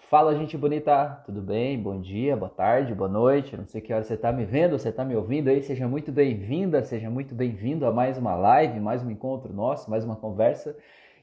Fala, gente bonita, tudo bem? Bom dia, boa tarde, boa noite. Não sei que hora você está me vendo, você está me ouvindo aí. Seja muito bem-vinda, seja muito bem-vindo a mais uma live, mais um encontro nosso, mais uma conversa.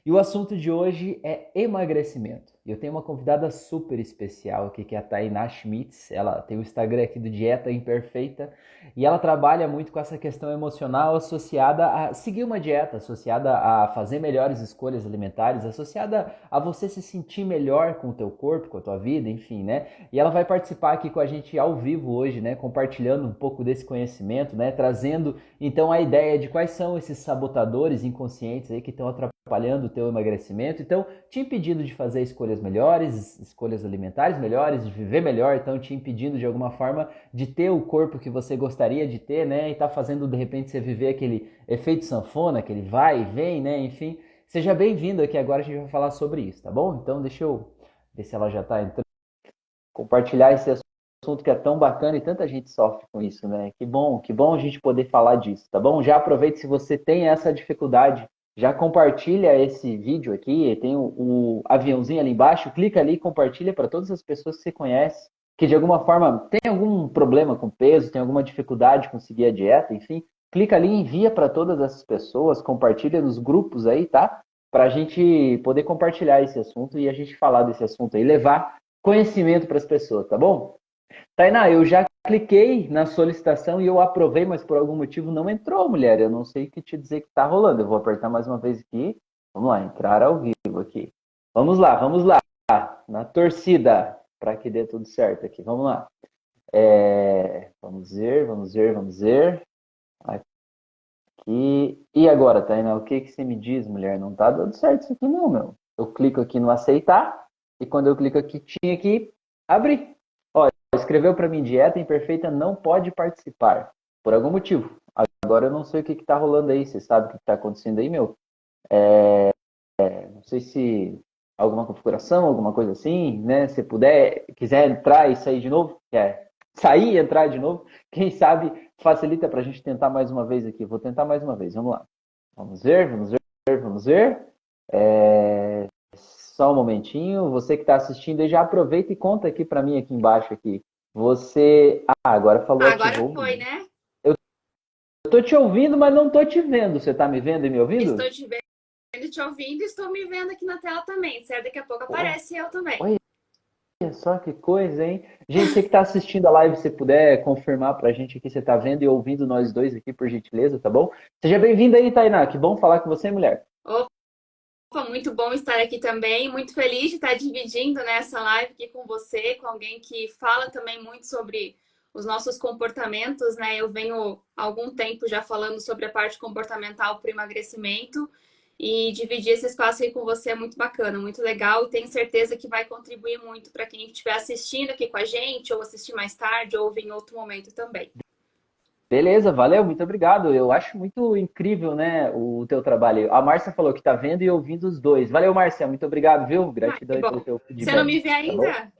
E o assunto de hoje é emagrecimento. E eu tenho uma convidada super especial aqui, que é a Tainá Schmitz. Ela tem o Instagram aqui do Dieta Imperfeita e ela trabalha muito com essa questão emocional associada a seguir uma dieta, associada a fazer melhores escolhas alimentares, associada a você se sentir melhor com o teu corpo, com a tua vida, enfim, né? E ela vai participar aqui com a gente ao vivo hoje, né? Compartilhando um pouco desse conhecimento, né? Trazendo então a ideia de quais são esses sabotadores inconscientes aí que estão atrapalhando o teu emagrecimento, então te impedindo de fazer escolhas melhores, escolhas alimentares melhores, de viver melhor, então te impedindo de alguma forma de ter o corpo que você gostaria de ter, né? E tá fazendo de repente você viver aquele efeito sanfona, aquele vai e vem, né? Enfim, seja bem-vindo aqui agora, a gente vai falar sobre isso, tá bom? Então deixa eu ver se ela já tá entrando, compartilhar esse assunto que é tão bacana e tanta gente sofre com isso, né? Que bom a gente poder falar disso, tá bom? Já aproveite se você tem essa dificuldade, já compartilha esse vídeo aqui, tem o aviãozinho ali embaixo, clica ali e compartilha para todas as pessoas que você conhece, que de alguma forma tem algum problema com peso, tem alguma dificuldade com seguir a dieta, enfim, clica ali, envia para todas essas pessoas, compartilha nos grupos aí, tá? Para a gente poder compartilhar esse assunto e a gente falar desse assunto aí, levar conhecimento para as pessoas, tá bom? Tainá, eu já cliquei na solicitação e eu aprovei, mas por algum motivo não entrou, mulher. Eu não sei o que te dizer que tá rolando. Eu vou apertar mais uma vez aqui. Vamos lá, entrar ao vivo aqui. Vamos lá. Na torcida, para que dê tudo certo aqui. Vamos lá. Vamos ver. Aqui. E agora, Tainá, o que que você me diz, mulher? Não tá dando certo isso aqui não, meu. Eu clico aqui no aceitar e quando eu clico aqui, tinha que abrir. Escreveu para mim, dieta imperfeita não pode participar, por algum motivo. Agora eu não sei o que está rolando aí, você sabe o que está acontecendo aí, meu? Não sei se alguma configuração, alguma coisa assim, né? Se puder, quiser entrar e sair de novo, sair e entrar de novo, quem sabe facilita para a gente tentar mais uma vez aqui. Vou tentar mais uma vez, vamos lá. Vamos ver. Só um momentinho, você que está assistindo aí, já aproveita e conta aqui para mim aqui embaixo aqui. Você, agora falou, Agora ativou o foi, vídeo. né? Eu tô te ouvindo, mas não tô te vendo. Você tá me vendo e me Estou ouvindo? te vendo, te ouvindo e estou me vendo aqui na tela também. Certo? Daqui a pouco Oh, aparece eu também. olha só que coisa, hein? Gente, você que está assistindo a live, se puder confirmar pra gente aqui, você tá vendo e ouvindo nós dois aqui, por gentileza, tá bom? Seja bem-vinda aí, Tainá. Que bom falar com você, mulher. Opa, muito bom estar aqui também. Muito feliz de estar dividindo nessa live aqui com você, com alguém que fala também muito sobre os nossos comportamentos, né? Eu venho há algum tempo já falando sobre a parte comportamental para o emagrecimento e dividir esse espaço aí com você é muito bacana, muito legal e tenho certeza que vai contribuir muito para quem estiver assistindo aqui com a gente ou assistir mais tarde ou ouvir em outro momento também. Beleza, valeu, muito obrigado. Eu acho muito incrível, né, o teu trabalho. A Márcia falou que tá vendo e ouvindo os dois. Valeu, Márcia, muito obrigado, viu? Ah, Gratidão que aí pelo bom. teu Você não feedback, me vê tá bom? ainda?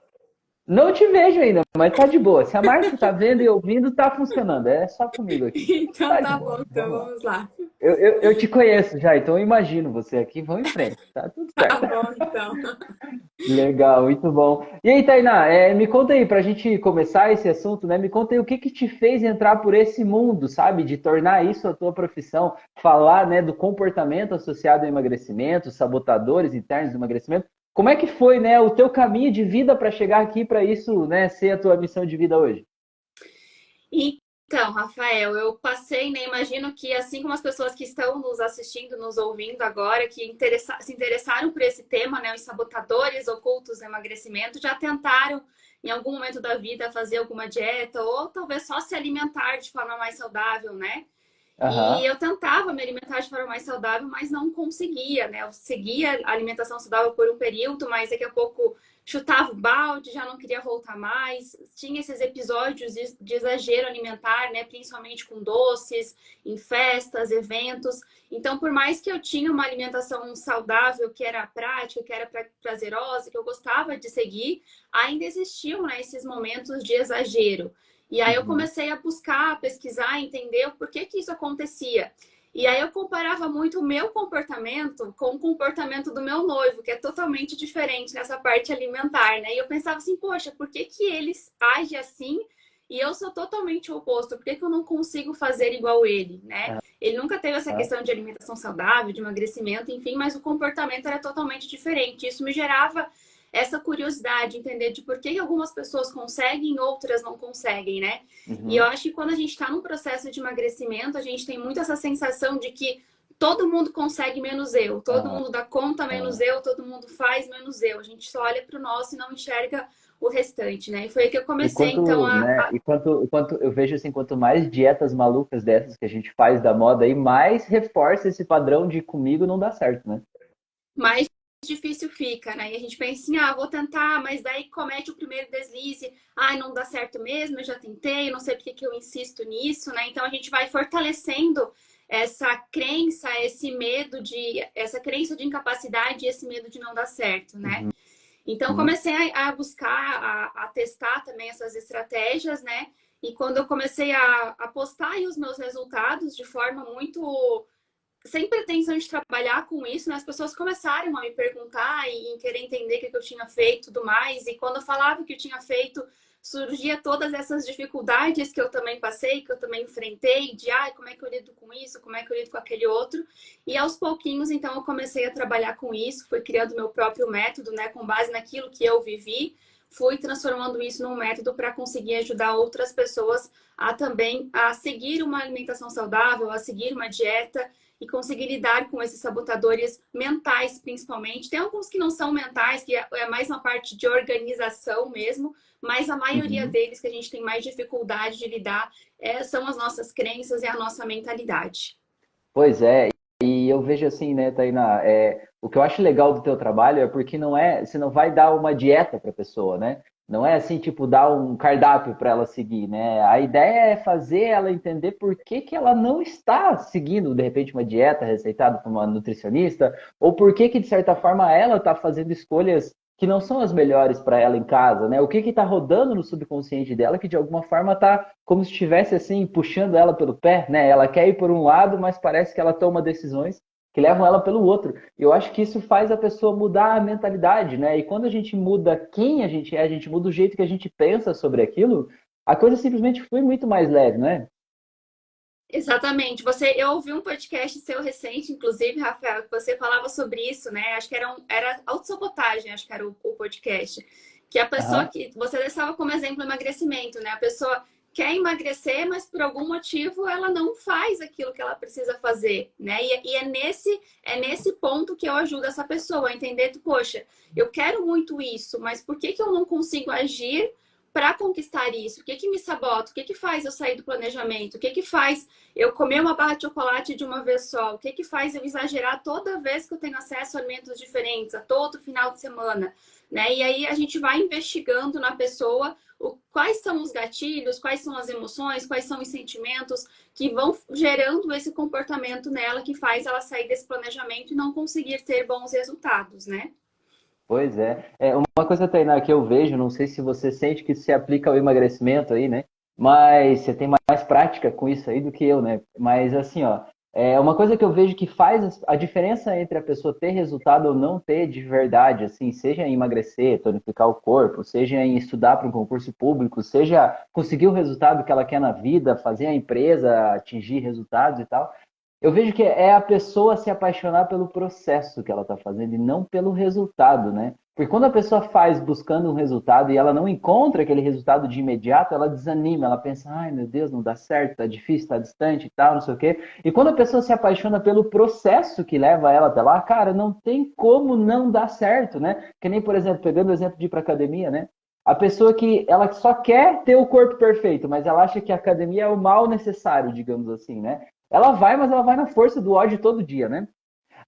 Não te vejo ainda, mas tá de boa. Se a Márcia tá vendo e ouvindo, tá funcionando. É só comigo aqui. Então Tá de tá boa. bom, então Vamos lá. vamos lá. Eu te conheço já, então eu imagino você aqui. Vamos em frente, tá tudo Tá certo. bom, então. Legal, muito bom. E aí, Tainá, me conta aí, pra gente começar esse assunto, né? Me conta aí o que que te fez entrar por esse mundo, sabe? De tornar isso a tua profissão, falar, né, do comportamento associado ao emagrecimento, sabotadores internos do emagrecimento. Como é que foi, né, o teu caminho de vida para chegar aqui para isso, né, ser a tua missão de vida hoje? Então, Rafael, eu passei, né? Imagino que assim como as pessoas que estão nos assistindo, nos ouvindo agora, que se interessaram por esse tema, né? Os sabotadores ocultos do emagrecimento, já tentaram em algum momento da vida fazer alguma dieta ou talvez só se alimentar de forma mais saudável, né? E Aham. eu tentava me alimentar de forma mais saudável, mas não conseguia, né? Eu seguia a alimentação saudável por um período, mas daqui a pouco chutava o balde, já não queria voltar mais. Tinha esses episódios de exagero alimentar, né? Principalmente com doces, em festas, eventos. Então, por mais que eu tinha uma alimentação saudável, que era prática, que era prazerosa, que eu gostava de seguir, ainda existiam, né, esses momentos de exagero. E aí eu Uhum. comecei a buscar, a pesquisar, entender o porquê que isso acontecia. E aí eu comparava muito o meu comportamento com o comportamento do meu noivo, que é totalmente diferente nessa parte alimentar, né? E eu pensava assim, poxa, por que que eles agem assim e eu sou totalmente o oposto? Por que que eu não consigo fazer igual ele, né? Ele nunca teve essa Aham. questão de alimentação saudável, de emagrecimento, enfim, mas o comportamento era totalmente diferente. Isso me gerava essa curiosidade, entender de por que algumas pessoas conseguem e outras não conseguem, né? E eu Uhum. acho que quando a gente está num processo de emagrecimento, a gente tem muito essa sensação de que todo mundo consegue menos eu, todo Aham. mundo dá conta menos eu, todo mundo faz menos eu. A gente só olha para o nosso e não enxerga o restante, né? E foi aí que eu E comecei, então, quanto, né, e quanto eu vejo assim, quanto mais dietas malucas dessas que a gente faz da moda aí, mais reforça esse padrão de comigo não dá certo, né? mais difícil fica, né? E a gente pensa assim, ah, vou tentar, mas daí comete o primeiro deslize, ah, não dá certo mesmo, eu já tentei, eu não sei porque que eu insisto nisso, né? Então a gente vai fortalecendo essa crença, esse medo de, essa crença de incapacidade e esse medo de não dar certo, né? Uhum. Então comecei a buscar, a testar também essas estratégias, né? E quando eu comecei a postar aí os meus resultados de forma muito sem pretensão de trabalhar com isso, né? As pessoas começaram a me perguntar e querer entender o que eu tinha feito e tudo mais. E quando eu falava o que eu tinha feito, surgia todas essas dificuldades que eu também passei, que eu também enfrentei, de como é que eu lido com isso, como é que eu lido com aquele outro. E aos pouquinhos, então, eu comecei a trabalhar com isso, fui criando meu próprio método, né? Com base naquilo que eu vivi, fui transformando isso num método para conseguir ajudar outras pessoas a também a seguir uma alimentação saudável, a seguir uma dieta e conseguir lidar com esses sabotadores mentais, principalmente. Tem alguns que não são mentais, que é mais uma parte de organização mesmo, mas a maioria Uhum. deles que a gente tem mais dificuldade de lidar são as nossas crenças e a nossa mentalidade. Pois é, e eu vejo assim, né, Tainá, o que eu acho legal do teu trabalho é porque não é, você não vai dar uma dieta para a pessoa, né? Não é assim, tipo, dar um cardápio para ela seguir, né? A ideia é fazer ela entender por que que ela não está seguindo, de repente, uma dieta receitada por uma nutricionista, ou por que que, de certa forma, ela está fazendo escolhas que não são as melhores para ela em casa, né? O que que está rodando no subconsciente dela que, de alguma forma, está como se estivesse assim puxando ela pelo pé, né? Ela quer ir por um lado, mas parece que ela toma decisões que levam ela pelo outro. E eu acho que isso faz a pessoa mudar a mentalidade, né? E quando a gente muda quem a gente muda o jeito que a gente pensa sobre aquilo, a coisa simplesmente flui muito mais leve, né? Exatamente. Eu ouvi um podcast seu recente, inclusive, Rafael, que você falava sobre isso, né? Acho que era autossabotagem, acho que era o podcast. Que a pessoa Aham. que você deixava como exemplo emagrecimento, né? A pessoa quer emagrecer, mas por algum motivo ela não faz aquilo que ela precisa fazer, né? E é nesse ponto que eu ajudo essa pessoa a entender, poxa, eu quero muito isso, mas por que que eu não consigo agir para conquistar isso? O que que me sabota? O que que faz eu sair do planejamento? O que que faz eu comer uma barra de chocolate de uma vez só? O que que faz eu exagerar toda vez que eu tenho acesso a alimentos diferentes, a todo final de semana? Né? E aí a gente vai investigando na pessoa quais são os gatilhos, quais são as emoções, quais são os sentimentos que vão gerando esse comportamento nela que faz ela sair desse planejamento e não conseguir ter bons resultados, né? Pois é. É uma coisa, Tainá, que eu vejo, não sei se você sente que se aplica ao emagrecimento aí, né? Mas você tem mais prática com isso aí do que eu, né? Mas assim, ó, é uma coisa que eu vejo que faz a diferença entre a pessoa ter resultado ou não ter de verdade, assim, seja em emagrecer, tonificar o corpo, seja em estudar para um concurso público, seja conseguir o resultado que ela quer na vida, fazer a empresa atingir resultados e tal. Eu vejo que é a pessoa se apaixonar pelo processo que ela está fazendo e não pelo resultado, né? Porque quando a pessoa faz buscando um resultado e ela não encontra aquele resultado de imediato, ela desanima, ela pensa, ai meu Deus, não dá certo, tá difícil, tá distante e tal, não sei o quê. E quando a pessoa se apaixona pelo processo que leva ela até lá, cara, não tem como não dar certo, né? Que nem, por exemplo, pegando o exemplo de ir para academia, né? A pessoa que ela só quer ter o corpo perfeito, mas ela acha que a academia é o mal necessário, digamos assim, né? Ela vai, mas ela vai na força do ódio todo dia, né?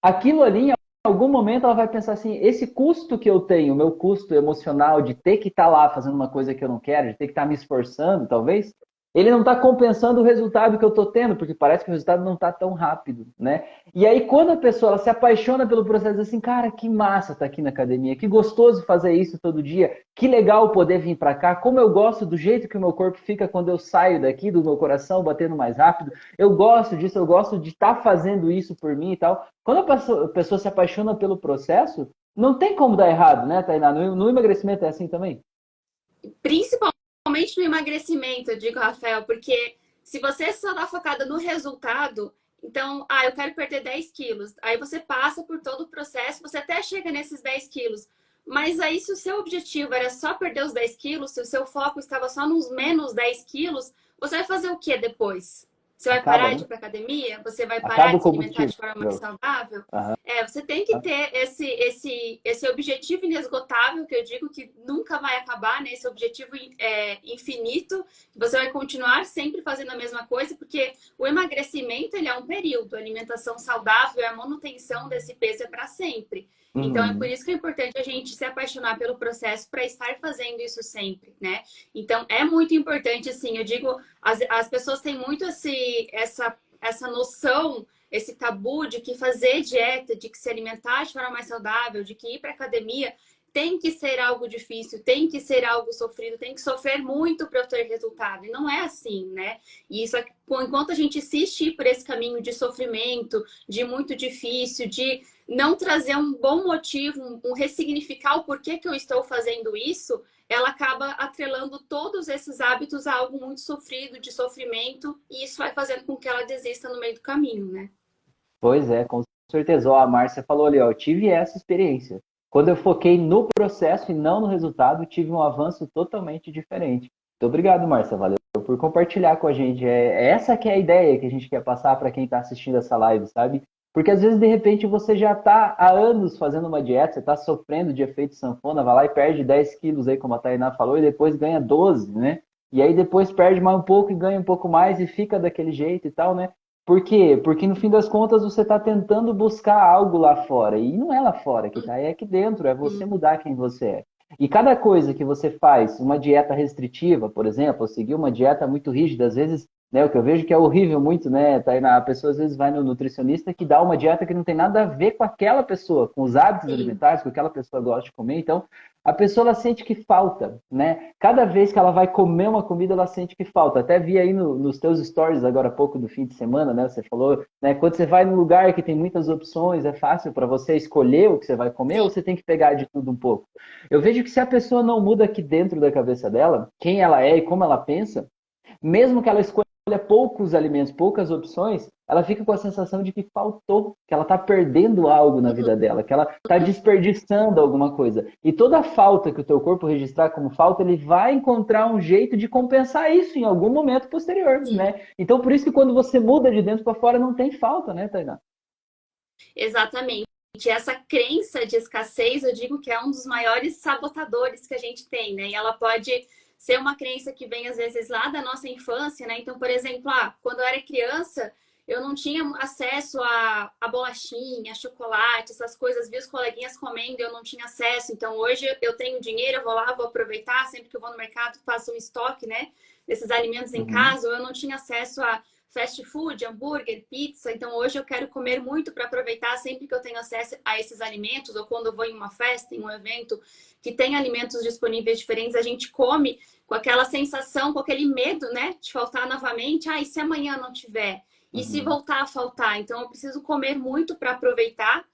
Aquilo ali, em algum momento, ela vai pensar assim: esse custo que eu tenho, o meu custo emocional de ter que estar lá fazendo uma coisa que eu não quero, de ter que estar me esforçando, talvez, ele não está compensando o resultado que eu estou tendo, porque parece que o resultado não está tão rápido, né? E aí, quando a pessoa ela se apaixona pelo processo, assim, cara, que massa estar aqui na academia, que gostoso fazer isso todo dia, que legal poder vir para cá, como eu gosto do jeito que o meu corpo fica quando eu saio daqui, do meu coração batendo mais rápido, eu gosto disso, eu gosto de estar fazendo isso por mim e tal. Quando a pessoa se apaixona pelo processo, não tem como dar errado, né, Tainá? No emagrecimento é assim também? Principalmente no emagrecimento, eu digo, Rafael, porque se você só está focada no resultado, então, eu quero perder 10 quilos. Aí você passa por todo o processo, você até chega nesses 10 quilos. Mas aí, se o seu objetivo era só perder os 10 quilos, se o seu foco estava só nos menos 10 quilos, você vai fazer o que depois? Você vai Acaba, parar de né? ir para academia? Você vai parar Acaba o de se alimentar combustível. de forma mais saudável? Aham. Você tem que ter esse objetivo inesgotável, que eu digo que nunca vai acabar, né? Esse objetivo infinito, que você vai continuar sempre fazendo a mesma coisa, porque o emagrecimento ele é um período, a alimentação saudável, a manutenção desse peso é para sempre. Então, é por Uhum. isso que é importante a gente se apaixonar pelo processo para estar fazendo isso sempre, né? Então, é muito importante, assim, eu digo, as pessoas têm muito essa noção, esse tabu de que fazer dieta, de que se alimentar de forma mais saudável, de que ir para academia tem que ser algo difícil, tem que ser algo sofrido, tem que sofrer muito para eu ter resultado. E não é assim, né? E isso, enquanto a gente insiste por esse caminho de sofrimento, de muito difícil, de não trazer um bom motivo, um ressignificar o porquê que eu estou fazendo isso, ela acaba atrelando todos esses hábitos a algo muito sofrido, de sofrimento, e isso vai fazendo com que ela desista no meio do caminho, né? Pois é, com certeza. Ó, a Márcia falou ali, ó, eu tive essa experiência. Quando eu foquei no processo e não no resultado, tive um avanço totalmente diferente. Muito obrigado, Márcia. Valeu por compartilhar com a gente. Essa que é a ideia que a gente quer passar para quem está assistindo essa live, sabe? Porque às vezes, de repente, você já está há anos fazendo uma dieta, você está sofrendo de efeito sanfona, vai lá e perde 10 quilos aí, como a Tainá falou, e depois ganha 12, né? E aí depois perde mais um pouco e ganha um pouco mais e fica daquele jeito e tal, né? Por quê? Porque no fim das contas você está tentando buscar algo lá fora. E não é lá fora que está, é aqui dentro, é você mudar quem você é. E cada coisa que você faz, uma dieta restritiva, por exemplo, seguir uma dieta muito rígida, às vezes, né, o que eu vejo que é horrível muito, né, Tainá, a pessoa às vezes vai no nutricionista que dá uma dieta que não tem nada a ver com aquela pessoa, com os hábitos Sim. alimentares, com o que aquela pessoa gosta de comer. Então, a pessoa ela sente que falta, né? Cada vez que ela vai comer uma comida, ela sente que falta. Até vi aí nos teus stories agora há pouco do fim de semana, né? Você falou, né? Quando você vai num lugar que tem muitas opções, é fácil para você escolher o que você vai comer ou Sim. você tem que pegar de tudo um pouco? Eu vejo que se a pessoa não muda aqui dentro da cabeça dela, quem ela é e como ela pensa, mesmo que ela escolha poucos alimentos, poucas opções, ela fica com a sensação de que faltou, que ela está perdendo algo na vida dela, que ela está desperdiçando alguma coisa. E toda falta que o teu corpo registrar como falta, ele vai encontrar um jeito de compensar isso em algum momento posterior, Sim. né? Então, por isso que quando você muda de dentro para fora, não tem falta, né, Tainá? Exatamente. Essa crença de escassez, eu digo que é um dos maiores sabotadores que a gente tem, né? E ela pode ser uma crença que vem, às vezes, lá da nossa infância, né? Então, por exemplo, quando eu era criança, eu não tinha acesso a bolachinha, a chocolate, essas coisas, vi os coleguinhas comendo, eu não tinha acesso. Então, hoje eu tenho dinheiro, eu vou lá, vou aproveitar, sempre que eu vou no mercado, faço um estoque, né? Desses alimentos em Uhum. casa, ou eu não tinha acesso a fast food, hambúrguer, pizza. Então, hoje eu quero comer muito para aproveitar sempre que eu tenho acesso a esses alimentos, ou quando eu vou em uma festa, em um evento que tem alimentos disponíveis diferentes, a gente come com aquela sensação, com aquele medo, né, de faltar novamente. E se amanhã não tiver? E se Uhum. voltar a faltar? Então, eu preciso comer muito para aproveitar.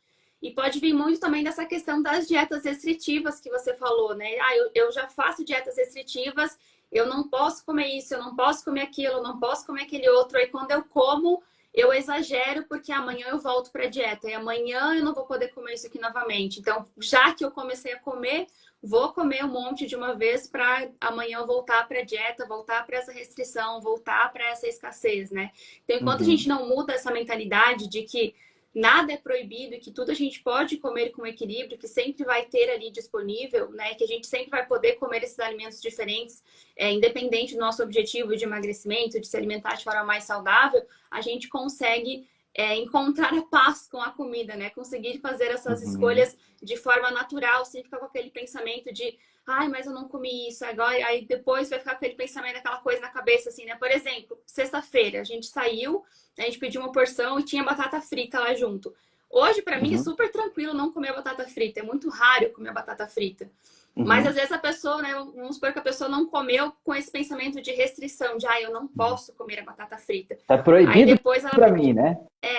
E pode vir muito também dessa questão das dietas restritivas que você falou, né? Eu já faço dietas restritivas, eu não posso comer isso, eu não posso comer aquilo, eu não posso comer aquele outro. Aí quando eu como, eu exagero porque amanhã eu volto para a dieta e amanhã eu não vou poder comer isso aqui novamente. Então, já que eu comecei a comer, vou comer um monte de uma vez para amanhã eu voltar para a dieta, voltar para essa restrição, voltar para essa escassez, né? Então, enquanto a gente Uhum. não muda essa mentalidade de que nada é proibido e que tudo a gente pode comer com equilíbrio, que sempre vai ter ali disponível, né? Que a gente sempre vai poder comer esses alimentos diferentes, independente do nosso objetivo de emagrecimento, de se alimentar de forma mais saudável, a gente consegue encontrar a paz com a comida, né? Conseguir fazer essas Uhum. escolhas de forma natural, sem ficar com aquele pensamento de, ai, mas eu não comi isso agora, aí depois vai ficar com aquele pensamento, aquela coisa na cabeça, assim, né? Por exemplo, sexta-feira, a gente saiu, a gente pediu uma porção e tinha batata frita lá junto. Hoje, para mim, é Uhum. super tranquilo não comer batata frita. É muito raro eu comer batata frita. Mas às Uhum. vezes a pessoa, né? Vamos supor que a pessoa não comeu com esse pensamento de restrição, de eu não Uhum. posso comer a batata frita. Tá Aí proibido depois ela pra vai mim, né?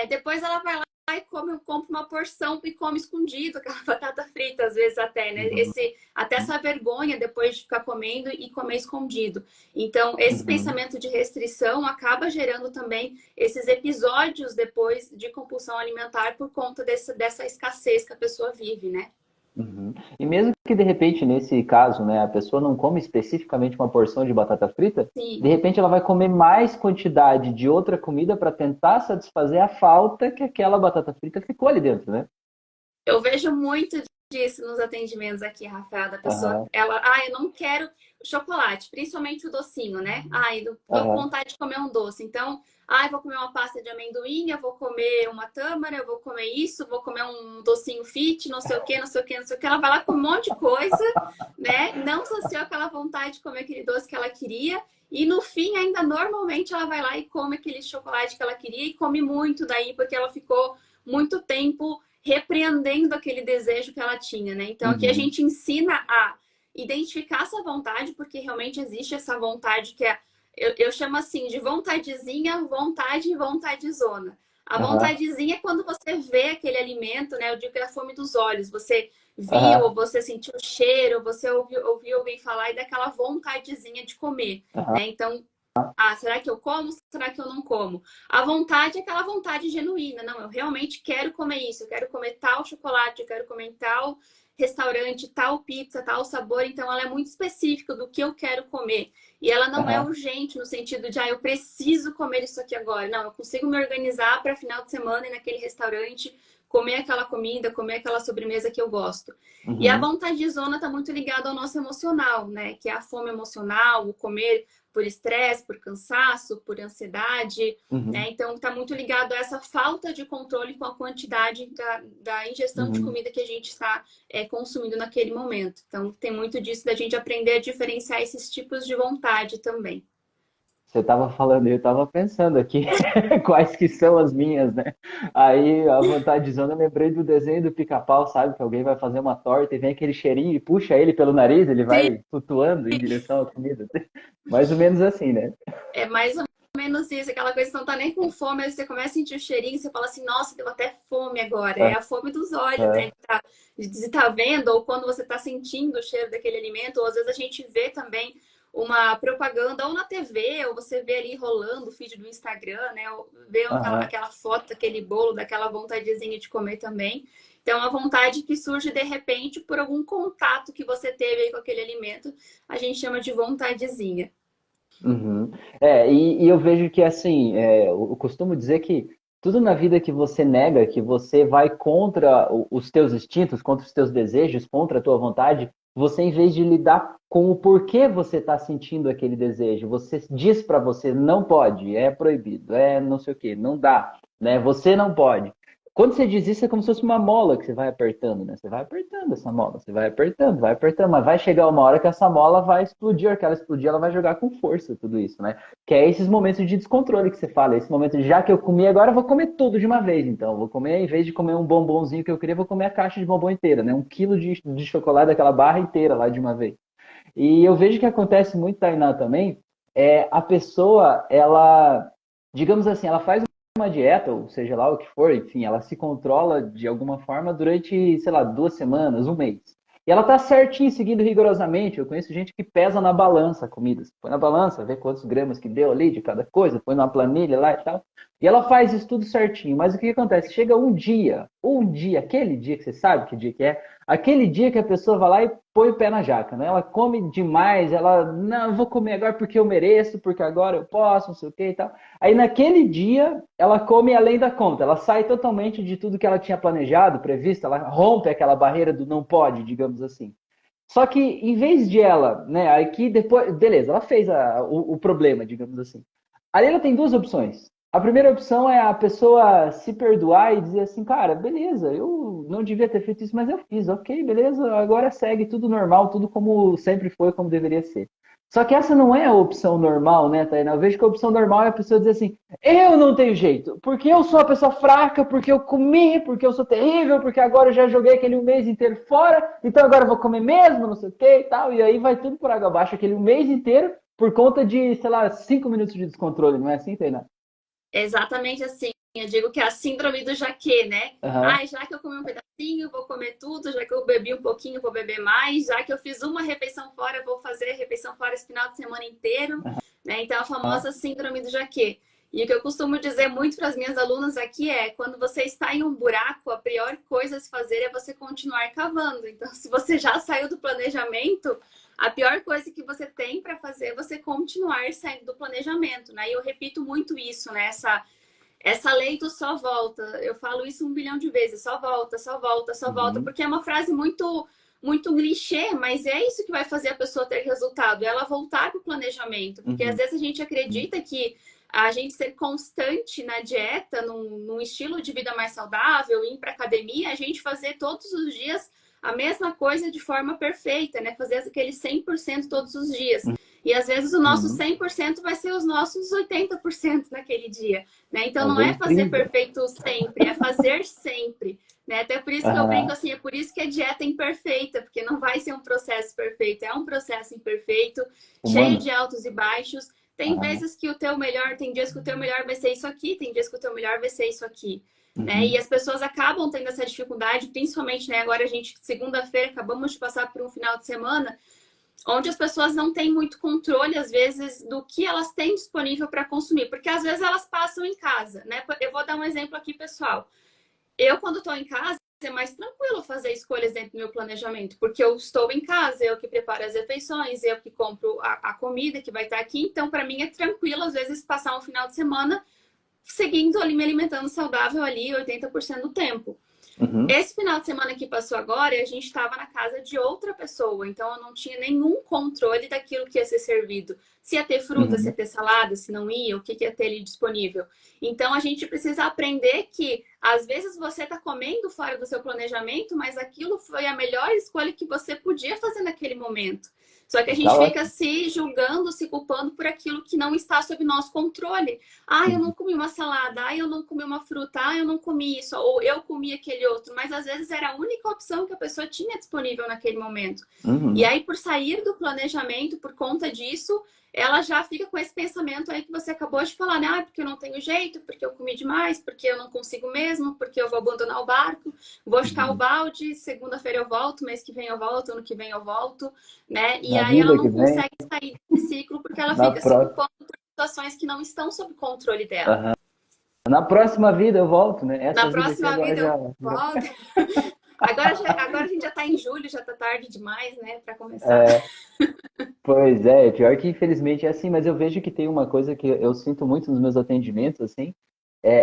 depois ela vai lá e come, compra uma porção e come escondido aquela batata frita, às vezes até, né? Uhum. Até essa vergonha depois de ficar comendo e comer escondido. Então, esse Uhum. pensamento de restrição acaba gerando também esses episódios depois de compulsão alimentar por conta dessa escassez que a pessoa vive, né? Uhum. E mesmo que de repente, nesse caso, né, a pessoa não come especificamente uma porção de batata frita, de Sim. repente ela vai comer mais quantidade de outra comida para tentar satisfazer a falta que aquela batata frita ficou ali dentro, né? Eu vejo muito disso nos atendimentos aqui, Rafael, da pessoa, Aham, eu não quero chocolate, principalmente o docinho, né? Eu tô com aham, vontade de comer um doce. Então, eu vou comer uma pasta de amendoim, eu vou comer uma tâmara, eu vou comer isso, vou comer um docinho fit, não sei o que, não sei o que, não sei o que. Ela vai lá com um monte de coisa, né? Não saciou aquela vontade de comer aquele doce que ela queria. E no fim, ainda normalmente ela vai lá e come aquele chocolate que ela queria e come muito daí, porque ela ficou muito tempo repreendendo aquele desejo que ela tinha, né? Então aqui a uhum, gente ensina a identificar essa vontade, porque realmente existe essa vontade que eu chamo assim de vontadezinha, vontade e vontadezona. A aham, vontadezinha é quando você vê aquele alimento, né? Eu digo que é a fome dos olhos. Você viu, ou aham, você sentiu o cheiro, ou você ouviu alguém falar e daquela vontadezinha de comer, aham, né? Então, será que eu como? Será que eu não como? A vontade é aquela vontade genuína. Não, eu realmente quero comer isso. Eu quero comer tal chocolate, eu quero comer em tal restaurante, tal pizza, tal sabor. Então, ela é muito específica do que eu quero comer. E ela não é aham. urgente no sentido de, eu preciso comer isso aqui agora. Não, eu consigo me organizar para final de semana ir naquele restaurante, comer aquela comida, comer aquela sobremesa que eu gosto. E a Uhum, vontade de zona está muito ligada ao nosso emocional, né? Que é a fome emocional, o comer por estresse, por cansaço, por ansiedade, né? uhum, Então está muito ligado a essa falta de controle com a quantidade da ingestão de uhum. comida que a gente está consumindo naquele momento. Então tem muito disso da gente aprender a diferenciar esses tipos de vontade também. Você estava falando, eu estava pensando aqui quais que são as minhas, né? Aí a vontadezona, eu lembrei do desenho do Pica-Pau, sabe? Que alguém vai fazer uma torta e vem aquele cheirinho e puxa ele pelo nariz, ele Sim, vai flutuando em direção à comida. Mais ou menos assim, né? é mais ou menos isso, aquela coisa que não tá nem com fome, aí você começa a sentir o cheirinho, você fala assim, nossa, deu até fome agora. É a fome dos olhos, né? Aham, De tá vendo, ou quando você tá sentindo o cheiro daquele alimento, ou às vezes a gente vê também uma propaganda, ou na TV, ou você vê ali rolando o feed do Instagram, né? Ou vê aham. aquela foto, aquele bolo, daquela vontadezinha de comer também. Então, a vontade que surge de repente por algum contato que você teve aí com aquele alimento, a gente chama de vontadezinha. Uhum. E eu vejo que assim, eu costumo dizer que tudo na vida que você nega, que você vai contra os teus instintos, contra os teus desejos, contra a tua vontade, você em vez de lidar com o porquê você está sentindo aquele desejo, você diz para você não pode, é proibido, é não sei o que, não dá, né? Você não pode. Quando você diz isso, é como se fosse uma mola que você vai apertando, né? Você vai apertando essa mola, você vai apertando, mas vai chegar uma hora que essa mola vai explodir, a hora que ela explodir, ela vai jogar com força tudo isso, né? Que é esses momentos de descontrole que você fala, esse momento de já que eu comi, agora eu vou comer tudo de uma vez, então. Vou comer, em vez de comer um bombonzinho que eu queria, eu vou comer a caixa de bombom inteira, né? 1 quilo de chocolate daquela barra inteira lá de uma vez. E eu vejo que acontece muito, Tainá, também, a pessoa, ela, digamos assim, ela faz uma dieta, ou seja lá o que for, enfim, ela se controla de alguma forma durante, sei lá, 2 semanas, um mês. E ela tá certinho, seguindo rigorosamente. Eu conheço gente que pesa na balança a comida. Põe na balança, vê quantos gramas que deu ali de cada coisa, põe numa planilha lá e tal. E ela faz isso tudo certinho. Mas o que acontece? Chega um dia, aquele dia que você sabe que dia que é, aquele dia que a pessoa vai lá e põe o pé na jaca, né? Ela come demais, ela, não, eu vou comer agora porque eu mereço, porque agora eu posso, não sei o que e tal. Aí naquele dia, ela come além da conta, ela sai totalmente de tudo que ela tinha planejado, previsto, ela rompe aquela barreira do não pode, digamos assim. Só que em vez de ela, né, aqui depois, beleza, ela fez o problema, digamos assim. Ali ela tem duas opções. A primeira opção é a pessoa se perdoar e dizer assim, cara, beleza, eu não devia ter feito isso, mas eu fiz, ok, beleza, agora segue tudo normal, tudo como sempre foi, como deveria ser. Só que essa não é a opção normal, né, Tainá? Eu vejo que a opção normal é a pessoa dizer assim, eu não tenho jeito, porque eu sou uma pessoa fraca, porque eu comi, porque eu sou terrível, porque agora eu já joguei aquele um mês inteiro fora, então agora eu vou comer mesmo, não sei o que e tal, e aí vai tudo por água abaixo, aquele um mês inteiro, por conta de, sei lá, 5 minutos de descontrole, não é assim, Tainá? É exatamente assim. Eu digo que é a síndrome do jaquê, né? Aham. Ah, já que eu comi um pedacinho, vou comer tudo. Já que eu bebi um pouquinho, vou beber mais. Já que eu fiz uma refeição fora, vou fazer refeição fora esse final de semana inteiro. Né? Então, a famosa síndrome do jaquê. E o que eu costumo dizer muito para as minhas alunas aqui é: quando você está em um buraco, a pior coisa a se fazer é você continuar cavando. Então, se você já saiu do planejamento, a pior coisa que você tem para fazer é você continuar saindo do planejamento, né? E eu repito muito isso, né? Essa lei do só volta. Eu falo isso 1 bilhão de vezes. Só volta, só volta, só volta. Uhum. Porque é uma frase muito clichê, mas é isso que vai fazer a pessoa ter resultado. Ela voltar para o planejamento. Porque às Uhum. vezes a gente acredita que a gente ser constante na dieta, num estilo de vida mais saudável, ir para academia, a gente fazer todos os dias a mesma coisa de forma perfeita, né? Fazer aquele 100% todos os dias. E às vezes o nosso Uhum. 100% vai ser os nossos 80% naquele dia, né? Então Às não é vezes fazer 30. perfeito sempre, é fazer sempre, né? Até por isso que eu brinco Aham. assim, é por isso que a dieta é imperfeita, porque não vai ser um processo perfeito, é um processo imperfeito, cheio Humano. de altos e baixos. Tem Aham. vezes que o teu melhor, tem dias que o teu melhor vai ser isso aqui, tem dias que o teu melhor vai ser isso aqui. Né? E Uhum. as pessoas acabam tendo essa dificuldade, principalmente, né? Agora a gente, segunda-feira, acabamos de passar por um final de semana onde as pessoas não têm muito controle, às vezes, do que elas têm disponível para consumir, porque às vezes elas passam em casa, né? Eu vou dar um exemplo aqui, pessoal. Eu, quando estou em casa, é mais tranquilo fazer escolhas dentro do meu planejamento, porque eu estou em casa, eu que preparo as refeições, eu que compro a comida que vai estar aqui, então para mim é tranquilo, às vezes, passar um final de semana seguindo ali, me alimentando saudável ali 80% do tempo. Uhum. Esse final de semana que passou agora, a gente estava na casa de outra pessoa, então eu não tinha nenhum controle daquilo que ia ser servido. Se ia ter fruta, se ia Uhum. ter salada, se não ia, o que ia ter ali disponível. Então a gente precisa aprender que às vezes você está comendo fora do seu planejamento, mas aquilo foi a melhor escolha que você podia fazer naquele momento. Só que a Tá gente fica ótimo. se julgando, se culpando por aquilo que não está sob nosso controle. Ah, eu não Uhum. comi uma salada, ah, eu não comi uma fruta, ah, eu não comi isso, ou eu comi aquele outro, mas às vezes era a única opção que a pessoa tinha disponível naquele momento. E Uhum. aí, por sair do planejamento, por conta disso, ela já fica com esse pensamento aí que você acabou de falar, né? Ah, porque eu não tenho jeito, porque eu comi demais, porque eu não consigo mesmo, porque eu vou abandonar o barco, vou chutar o Uhum. balde, segunda-feira eu volto, mês que vem eu volto, ano que vem eu volto, né? E Na aí ela vida que não vem, consegue sair desse ciclo porque ela na fica se próxima. culpando situações que não estão sob controle dela. Aham. Na próxima vida eu volto, né? Na Essa vida aqui próxima agora vida eu já... volto. Agora a gente já está em julho, já está tarde demais, né, para começar. Pois é, pior que infelizmente é assim, mas eu vejo que tem uma coisa que eu sinto muito nos meus atendimentos, assim,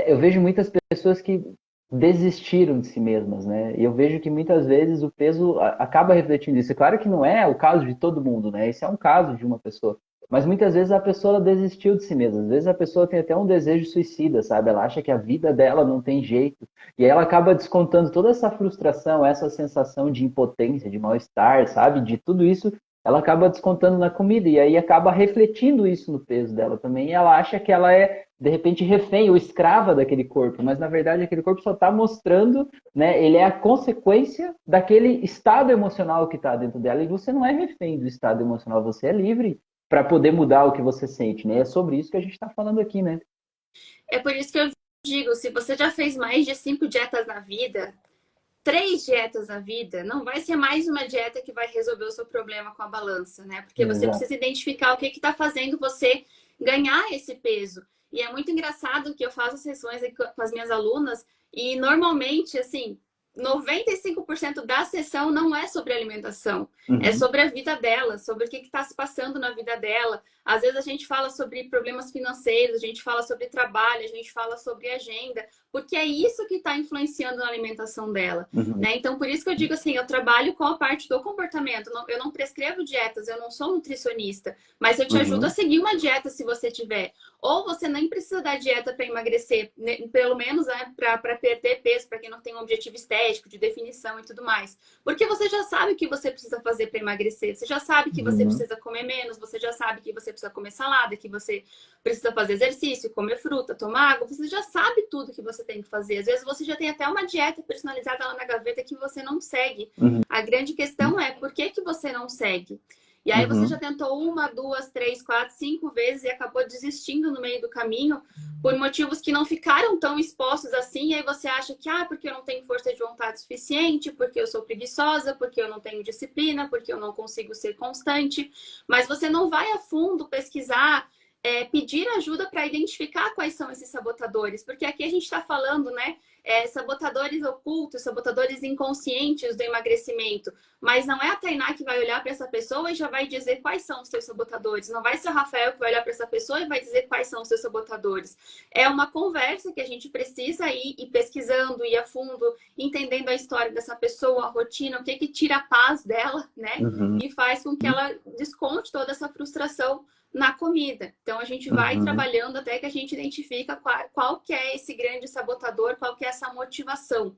eu vejo muitas pessoas que desistiram de si mesmas, né? E eu vejo que muitas vezes o peso acaba refletindo isso. É claro que não é o caso de todo mundo, né? Esse é um caso de uma pessoa. Mas muitas vezes a pessoa ela desistiu de si mesma. Às vezes a pessoa tem até um desejo suicida, sabe? Ela acha que a vida dela não tem jeito. E aí ela acaba descontando toda essa frustração, essa sensação de impotência, de mal-estar, sabe? De tudo isso ela acaba descontando na comida e aí acaba refletindo isso no peso dela também. E ela acha que ela é, de repente, refém ou escrava daquele corpo, mas na verdade aquele corpo só está mostrando, né? Ele é a consequência daquele estado emocional que está dentro dela. E você não é refém do estado emocional, você é livre para poder mudar o que você sente, né? É sobre isso que a gente está falando aqui, né? É por isso que eu digo, se você já fez mais de 5 dietas na vida, 3 dietas na vida, não vai ser mais uma dieta que vai resolver o seu problema com a balança, né? Porque você Exato. precisa identificar o que está fazendo você ganhar esse peso. E é muito engraçado que eu faço sessões aqui com as minhas alunas e normalmente, assim, 95% da sessão não é sobre alimentação, é Uhum. sobre a vida dela, sobre o que está se passando na vida dela. Às vezes a gente fala sobre problemas financeiros, a gente fala sobre trabalho, a gente fala sobre agenda, porque é isso que está influenciando na alimentação dela, Uhum. né? Então, por isso que eu digo assim, eu trabalho com a parte do comportamento, eu não prescrevo dietas, eu não sou nutricionista, mas eu te ajudo a Uhum. seguir uma dieta se você tiver. Ou você nem precisa da dieta para emagrecer, né? Pelo menos, né, para perder peso, para quem não tem um objetivo estético, de definição e tudo mais. Porque você já sabe o que você precisa fazer para emagrecer, você já sabe que você Uhum. precisa comer menos, você já sabe que você precisa comer salada, que você precisa fazer exercício, comer fruta, tomar água, você já sabe tudo que você tem que fazer. Às vezes você já tem até uma dieta personalizada lá na gaveta que você não segue. Uhum. A grande questão é por que, que você não segue? E aí você já Uhum. tentou uma, duas, três, quatro, cinco vezes e acabou desistindo no meio do caminho por motivos que não ficaram tão expostos assim. E aí você acha que, porque eu não tenho força de vontade suficiente, porque eu sou preguiçosa, porque eu não tenho disciplina, porque eu não consigo ser constante. Mas você não vai a fundo pesquisar, pedir ajuda para identificar quais são esses sabotadores. Porque aqui a gente está falando, né? Sabotadores ocultos, sabotadores inconscientes do emagrecimento. Mas não é a Tainá que vai olhar para essa pessoa e já vai dizer quais são os seus sabotadores. Não vai ser o Rafael que vai olhar para essa pessoa e vai dizer quais são os seus sabotadores. É uma conversa que a gente precisa ir pesquisando, ir a fundo, entendendo a história dessa pessoa, a rotina, o que tira a paz dela, né? Uhum. E faz com que ela desconte toda essa frustração na comida. Então a gente vai Uhum. trabalhando até que a gente identifica qual que é esse grande sabotador, qual que é essa motivação.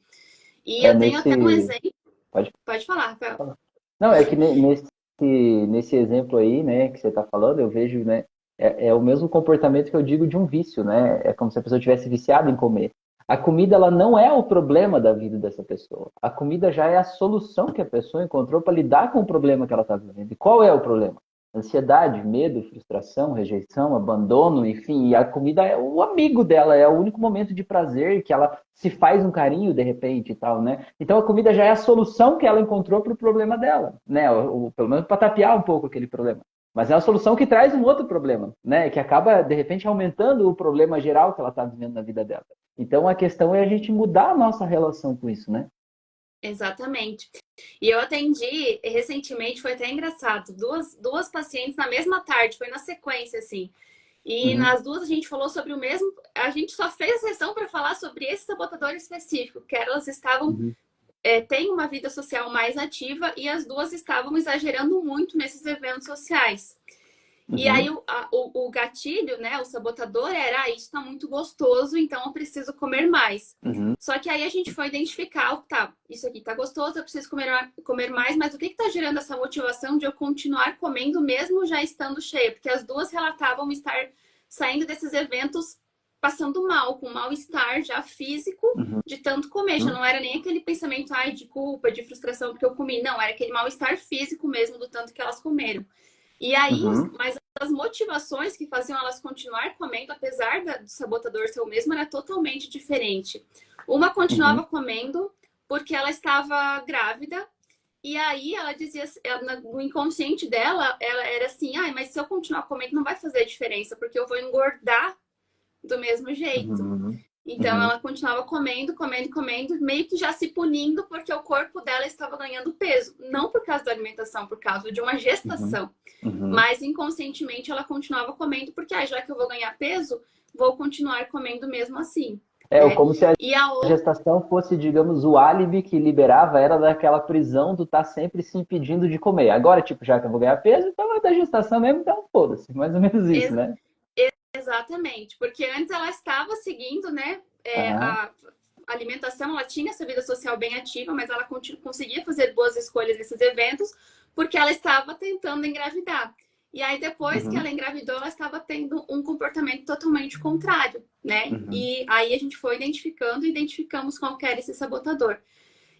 E É eu tenho até um nesse. exemplo. Pode Pode falar, Rafael. falar. Não, é que nesse exemplo aí, né, que você está falando, eu vejo, né, é o mesmo comportamento que eu digo de um vício, né? É como se a pessoa tivesse viciada em comer. A comida, ela não é o problema da vida dessa pessoa. A comida já é a solução que a pessoa encontrou para lidar com o problema que ela está vivendo. E qual é o problema? Ansiedade, medo, frustração, rejeição, abandono, enfim. E a comida é o amigo dela, é o único momento de prazer que ela se faz um carinho de repente e tal, né? Então a comida já é a solução que ela encontrou para o problema dela, né? Pelo menos para tapear um pouco aquele problema. Mas é a solução que traz um outro problema, né? Que acaba, de repente, aumentando o problema geral que ela está vivendo na vida dela. Então a questão é a gente mudar a nossa relação com isso, né? Exatamente. E eu atendi recentemente, foi até engraçado, duas pacientes na mesma tarde, foi na sequência, assim. E Uhum, nas duas a gente falou sobre o mesmo. A gente só fez a sessão para falar sobre esse sabotador específico, que elas estavam uhum, têm uma vida social mais ativa e as duas estavam exagerando muito nesses eventos sociais. E aí uhum, o gatilho, né, o sabotador era, isso está muito gostoso, então eu preciso comer mais. uhum, Só que aí a gente foi identificar, tá, isso aqui tá gostoso, eu preciso comer mais, mas o que está gerando essa motivação de eu continuar comendo mesmo já estando cheia? Porque as duas relatavam estar saindo desses eventos passando mal, com mal-estar já físico uhum, de tanto comer. Já uhum, não era nem aquele pensamento, de culpa, de frustração porque eu comi. Não, era aquele mal-estar físico mesmo do tanto que elas comeram. E aí, uhum, mas as motivações que faziam elas continuar comendo, apesar do sabotador ser o mesmo, era totalmente diferente. Uma uhum, continuava comendo porque ela estava grávida, e aí ela dizia, no inconsciente dela, ela era assim, mas se eu continuar comendo não vai fazer diferença, porque eu vou engordar do mesmo jeito. uhum, Então uhum, ela continuava comendo, comendo, comendo, meio que já se punindo porque o corpo dela estava ganhando peso. Não por causa da alimentação, por causa de uma uhum, gestação. uhum. Mas inconscientemente ela continuava comendo, porque já que eu vou ganhar peso, vou continuar comendo mesmo assim, né? Como se a E a outra, gestação fosse, digamos, o álibi que liberava ela daquela prisão do estar sempre se impedindo de comer. Agora, tipo, já que eu vou ganhar peso, então é da gestação mesmo, então foda-se. Mais ou menos isso, né? exatamente, porque antes ela estava seguindo, né, Aham. a alimentação, ela tinha essa vida social bem ativa, mas ela conseguia fazer boas escolhas nesses eventos, porque ela estava tentando engravidar. E aí, depois que ela Uhum. engravidou, ela estava tendo um comportamento totalmente contrário, né? Uhum. E aí a gente foi identificando e identificamos qual que era esse sabotador.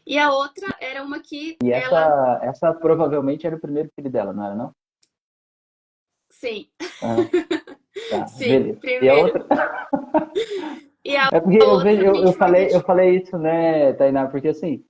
E a outra era uma que E ela, essa provavelmente era o primeiro filho dela, não era, não? sim, Ah, tá, sim, beleza. E a primeiro. outra? E a É porque eu vejo, outra a gente foi eu identificando. falei isso, né, Tainá? Porque assim,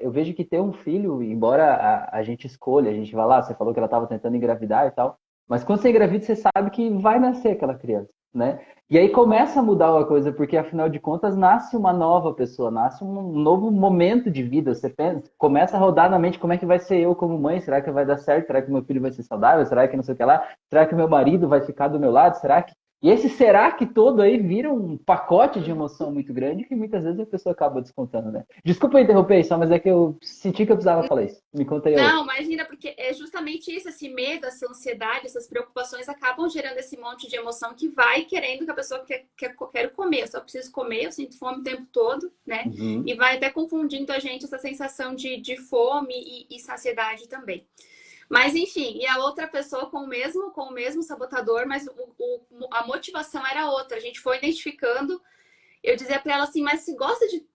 eu vejo que ter um filho, embora a gente escolha, a gente vai lá, você falou que ela estava tentando engravidar e tal, mas quando você engravida, você sabe que vai nascer aquela criança. né? E aí começa a mudar uma coisa, porque afinal de contas nasce uma nova pessoa, nasce um novo momento de vida. Você pensa, começa a rodar na mente como é que vai ser eu como mãe, será que vai dar certo? Será que meu filho vai ser saudável? Será que não sei o que lá? Será que meu marido vai ficar do meu lado? Será que... E esse será que todo aí vira um pacote de emoção muito grande que muitas vezes a pessoa acaba descontando, né? Desculpa interromper só, mas é que eu senti que eu precisava falar isso. Me conta aí a outra. Não, imagina, porque é justamente isso, esse medo, essa ansiedade, essas preocupações acabam gerando esse monte de emoção que vai querendo que a pessoa quer comer, eu só preciso comer, eu sinto fome o tempo todo, né? E Uhum, vai até confundindo a gente essa sensação de fome e saciedade também. Mas enfim, e a outra pessoa com o mesmo sabotador, mas a motivação era outra. A gente foi identificando, eu dizia para ela assim, mas se gosta de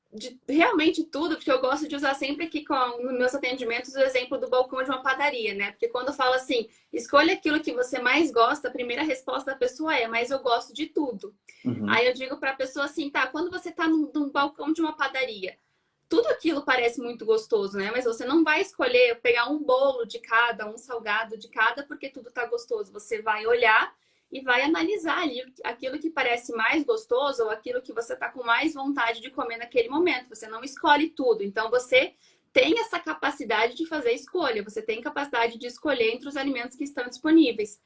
realmente tudo, porque eu gosto de usar sempre aqui nos meus atendimentos o exemplo do balcão de uma padaria, né? Porque quando eu falo assim, escolha aquilo que você mais gosta, a primeira resposta da pessoa é, mas eu gosto de tudo. uhum, Aí eu digo para a pessoa assim, tá, quando você tá num balcão de uma padaria, tudo aquilo parece muito gostoso, né? Mas você não vai escolher pegar um bolo de cada, um salgado de cada, porque tudo tá gostoso. Você vai olhar e vai analisar ali aquilo que parece mais gostoso ou aquilo que você tá com mais vontade de comer naquele momento. Você não escolhe tudo. Então você tem essa capacidade de fazer escolha, você tem capacidade de escolher entre os alimentos que estão disponíveis.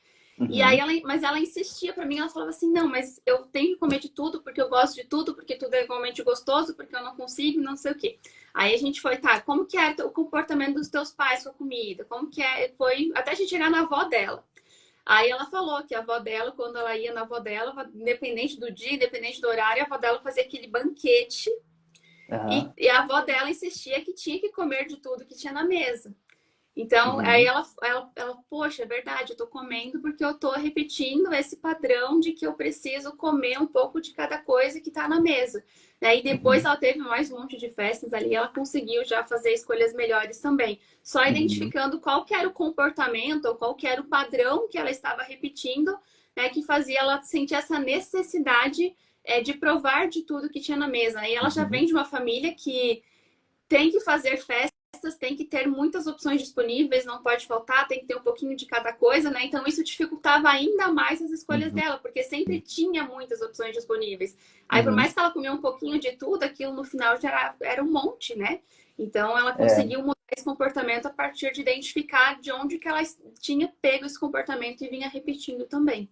E aí uhum, ela insistia para mim, ela falava assim: "Não, mas eu tenho que comer de tudo porque eu gosto de tudo, porque tudo é igualmente gostoso, porque eu não consigo, não sei o quê". Aí a gente foi, tá, como que é o comportamento dos teus pais com a comida? Como que é? Foi até a gente chegar na avó dela. Aí ela falou que a avó dela, quando ela ia na avó dela, independente do dia, independente do horário, a avó dela fazia aquele banquete aham, e a avó dela insistia que tinha que comer de tudo que tinha na mesa. Então, aí uhum, poxa, é verdade, eu tô comendo porque eu tô repetindo esse padrão de que eu preciso comer um pouco de cada coisa que tá na mesa. Né? E depois uhum, ela teve mais um monte de festas ali, ela conseguiu já fazer escolhas melhores também. Só uhum. identificando qual que era o comportamento ou qual que era o padrão que ela estava repetindo, né, que fazia ela sentir essa necessidade de provar de tudo que tinha na mesa. E ela já vem Uhum, de uma família que tem que fazer festas, tem que ter muitas opções disponíveis, não pode faltar, tem que ter um pouquinho de cada coisa, né? Então isso dificultava ainda mais as escolhas uhum, dela, porque sempre tinha muitas opções disponíveis. Aí, por uhum. mais que ela comia um pouquinho de tudo, aquilo no final já era um monte, né? Então ela É, conseguiu mudar esse comportamento a partir de identificar de onde que ela tinha pego esse comportamento e vinha repetindo também.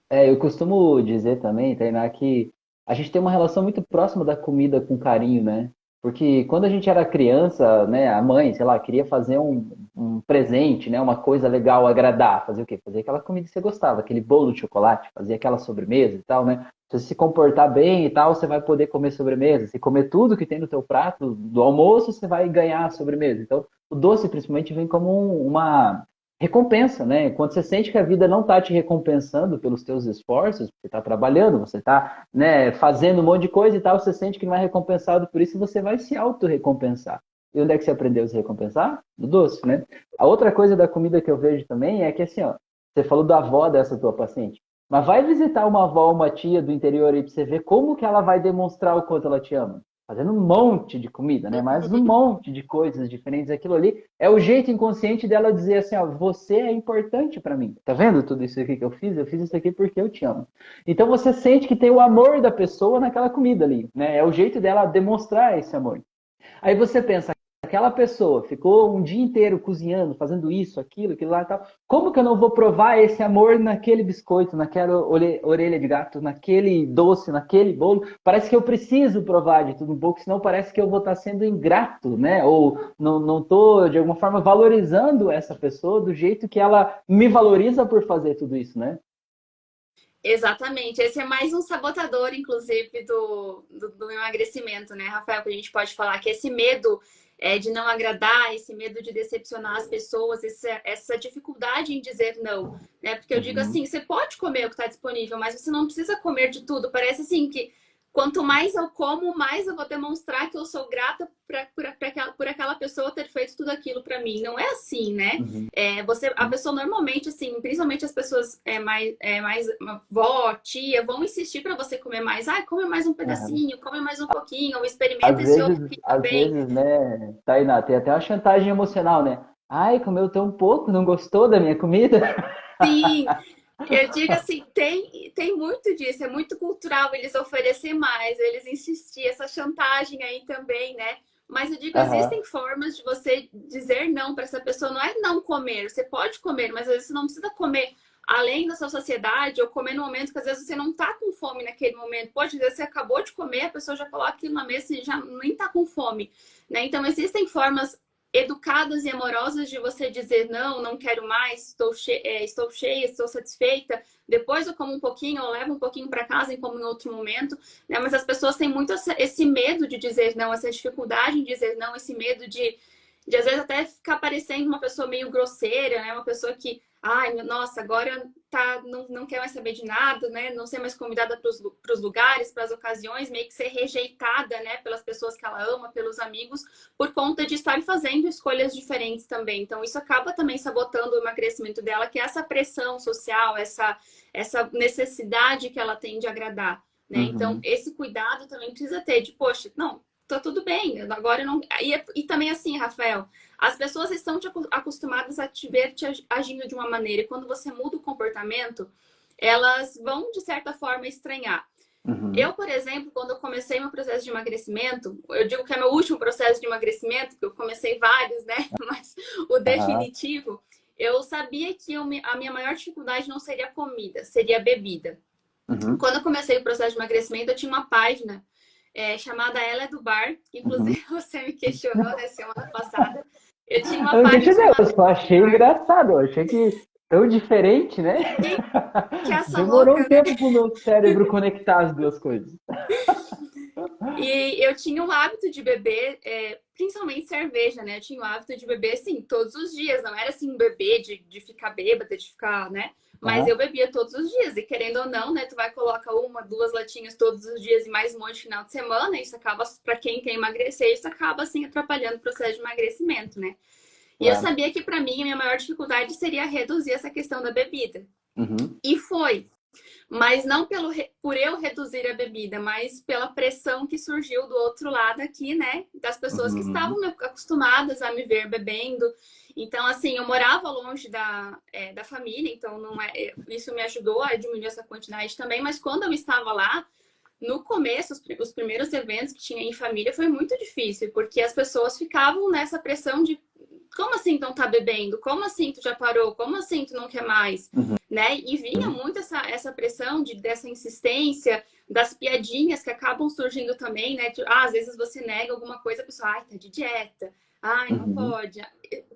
eu costumo dizer também, Tainá, que a gente tem uma relação muito próxima da comida com carinho, né? Porque quando a gente era criança, né, a mãe, sei lá, queria fazer um presente, né, uma coisa legal, agradar, fazer o quê? Fazer aquela comida que você gostava, aquele bolo de chocolate, fazer aquela sobremesa e tal, né? Se você se comportar bem e tal, você vai poder comer sobremesa. Se comer tudo que tem no teu prato do almoço, você vai ganhar a sobremesa. Então, o doce principalmente vem como uma recompensa, né? Quando você sente que a vida não está te recompensando pelos teus esforços, você está trabalhando, você está, né, fazendo um monte de coisa e tal, você sente que não é recompensado por isso, você vai se auto-recompensar. E onde é que você aprendeu a se recompensar? No doce, né? A outra coisa da comida que eu vejo também é que assim, ó, você falou da avó dessa tua paciente, mas vai visitar uma avó, uma tia do interior aí pra você ver como que ela vai demonstrar o quanto ela te ama. Fazendo um monte de comida, né? Mas um monte de coisas diferentes. Aquilo ali é o jeito inconsciente dela dizer assim, ó, você é importante para mim. Tá vendo tudo isso aqui que eu fiz? Eu fiz isso aqui porque eu te amo. Então você sente que tem o amor da pessoa naquela comida ali, né? É o jeito dela demonstrar esse amor. Aí você pensa, aquela pessoa ficou um dia inteiro cozinhando, fazendo isso, aquilo lá e tal. Como que eu não vou provar esse amor naquele biscoito, naquela orelha de gato, naquele doce, naquele bolo? Parece que eu preciso provar de tudo um pouco, senão parece que eu vou estar sendo ingrato, né? Ou não estou, de alguma forma, valorizando essa pessoa do jeito que ela me valoriza por fazer tudo isso, né? Exatamente. Esse é mais um sabotador, inclusive, do emagrecimento, né, Rafael? Que a gente pode falar que esse medo de não agradar, esse medo de decepcionar as pessoas, essa dificuldade em dizer não, né? Porque eu digo Uhum, assim, você pode comer o que está disponível, mas você não precisa comer de tudo. Parece assim que quanto mais eu como, mais eu vou demonstrar que eu sou grata por aquela pessoa ter feito tudo aquilo para mim. Não é assim, né? uhum, A pessoa normalmente, assim, principalmente as pessoas mais vó, tia, vão insistir para você comer mais. Ah, come mais um uhum. pedacinho, come mais um pouquinho, ou experimenta esse ovo aqui Às também. vezes, né, Tainá, tem até uma chantagem emocional, né? Ai, comeu tão pouco, não gostou da minha comida? Sim, Eu digo assim, tem muito disso, é muito cultural eles oferecer mais, eles insistir, essa chantagem aí também, né? Mas eu digo, Aham. existem formas de você dizer não para essa pessoa, não é não comer, você pode comer, mas às vezes você não precisa comer além da sua sociedade ou comer no momento que às vezes você não tá com fome naquele momento. Pode, às vezes você acabou de comer, a pessoa já coloca aquilo na mesa e já nem tá com fome, né? Então existem formas educadas e amorosas de você dizer não, não quero mais, estou cheia, estou satisfeita. Depois eu como um pouquinho, eu levo um pouquinho para casa e como em outro momento, né? Mas as pessoas têm muito esse medo de dizer não, essa dificuldade em dizer não, esse medo de às vezes até ficar parecendo uma pessoa meio grosseira, né? Uma pessoa que, ai, nossa, agora tá, não quer mais saber de nada, né? Não ser mais convidada para os lugares, para as ocasiões, meio que ser rejeitada, né? Pelas pessoas que ela ama, pelos amigos, por conta de estar fazendo escolhas diferentes também. Então, isso acaba também sabotando o emagrecimento dela, que é essa pressão social, essa necessidade que ela tem de agradar, né? Então, Uhum. esse cuidado também precisa ter de, poxa, não, tá tudo bem, agora eu não. E também assim, Rafael, as pessoas estão acostumadas a te ver te agindo de uma maneira, e quando você muda o comportamento, elas vão, de certa forma, estranhar. Uhum. Eu, por exemplo, quando eu comecei meu processo de emagrecimento, eu digo que é meu último processo de emagrecimento, porque eu comecei vários, né? Mas o Aham. definitivo, eu sabia que a minha maior dificuldade não seria a comida, seria a bebida. Uhum. Quando eu comecei o processo de emagrecimento, eu tinha uma página chamada Ela é do Bar, que Uhum. inclusive você me questionou na semana passada. Eu tinha uma Eu não página entendi, chamada eu só Ela é do achei Bar. engraçado, eu achei que tão diferente, né? Quem que é essa Demorou um louca, né? tempo pro meu cérebro conectar as duas coisas. E eu tinha o hábito de beber, principalmente cerveja, né? Eu tinha o hábito de beber, assim, todos os dias. Não era, assim, beber de ficar bêbada, de ficar, né? Mas eu Aham. bebia todos os dias. E querendo ou não, né? Tu vai colocar uma, duas latinhas todos os dias e mais um monte no final de semana. Isso acaba, para quem quer emagrecer, isso acaba, assim, atrapalhando o processo de emagrecimento, né? E eu Claro. sabia que, para mim, a minha maior dificuldade seria reduzir essa questão da bebida. Uhum. E foi. Mas não por eu reduzir a bebida, mas pela pressão que surgiu do outro lado aqui, né? Das pessoas que Uhum. estavam acostumadas a me ver bebendo. Então, assim, eu morava longe da família, então não isso me ajudou a diminuir essa quantidade também. Mas quando eu estava lá, no começo, os primeiros eventos que tinha em família foi muito difícil, porque as pessoas ficavam nessa pressão de como assim tu não tá bebendo? Como assim tu já parou? Como assim tu não quer mais? Uhum. Né? E vinha muito essa pressão dessa insistência, das piadinhas que acabam surgindo também, né? Às vezes você nega alguma coisa, a pessoa, ai, tá de dieta. Ai, não Uhum. pode.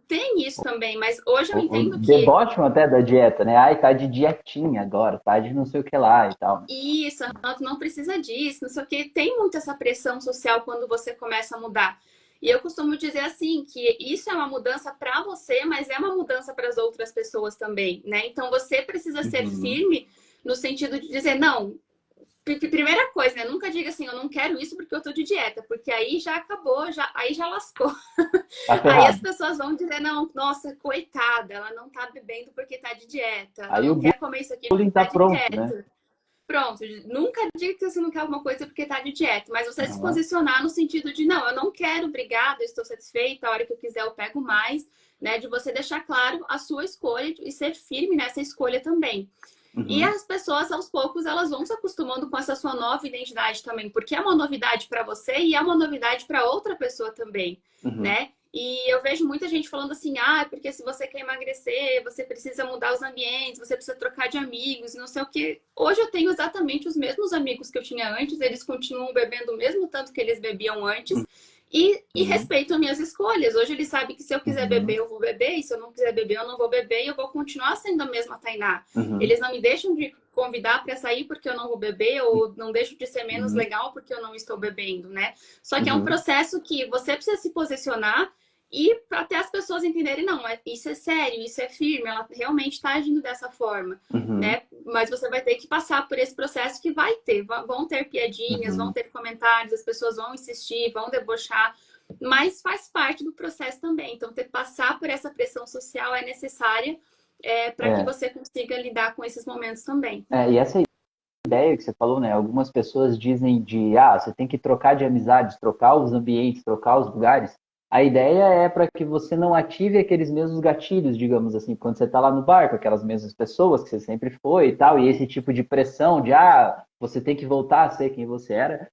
Tem isso também, mas hoje eu O entendo que deboche até da dieta, né? Ai, tá de dietinha agora, tá de não sei o que lá e tal. isso, tu não precisa disso, não sei o quê. Tem muito essa pressão social quando você começa a mudar. E eu costumo dizer assim, que isso é uma mudança para você, mas é uma mudança para as outras pessoas também, né? Então você precisa ser Uhum. firme no sentido de dizer, não, primeira coisa, né? Nunca diga assim, eu não quero isso porque eu tô de dieta, porque aí já acabou, aí já lascou. Tá Aí as ferrado. pessoas vão dizer, não, nossa, coitada, ela não tá bebendo porque tá de dieta, ela Aí não o quer comer isso aqui porque bullying tá tá de pronto, né? dieta. Pronto, nunca diga que você não quer alguma coisa porque tá de dieta, mas você se Aham. posicionar no sentido de, não, eu não quero, obrigada, eu estou satisfeita, a hora que eu quiser eu pego mais, né? De você deixar claro a sua escolha e ser firme nessa escolha também. E Uhum. as pessoas, aos poucos, elas vão se acostumando com essa sua nova identidade também, porque é uma novidade para você e é uma novidade para outra pessoa também, Uhum. né? E eu vejo muita gente falando assim, porque se você quer emagrecer, você precisa mudar os ambientes, você precisa trocar de amigos, não sei o quê. Hoje eu tenho exatamente os mesmos amigos que eu tinha antes, eles continuam bebendo o mesmo tanto que eles bebiam antes. E Uhum. respeitam minhas escolhas. Hoje ele sabe que se eu quiser beber, Uhum. eu vou beber, e se eu não quiser beber, eu não vou beber, e eu vou continuar sendo a mesma Tainá. Uhum. Eles não me deixam de convidar para sair porque eu não vou beber, ou não deixo de ser menos Uhum. legal porque eu não estou bebendo, né? Só que é um Uhum. processo que você precisa se posicionar e até as pessoas entenderem, não, isso é sério, isso é firme, ela realmente está agindo dessa forma, Uhum. né? Mas você vai ter que passar por esse processo que vai ter, vão ter piadinhas, vão Uhum. ter comentários, as pessoas vão insistir, vão debochar, mas faz parte do processo também. Então, ter que passar por essa pressão social é necessária para que É, você consiga lidar com esses momentos também. e essa ideia que você falou, né? Algumas pessoas dizem você tem que trocar de amizades, trocar os ambientes, trocar os lugares. A ideia é para que você não ative aqueles mesmos gatilhos, digamos assim, quando você está lá no bar com aquelas mesmas pessoas que você sempre foi e tal, e esse tipo de pressão de, você tem que voltar a ser quem você era,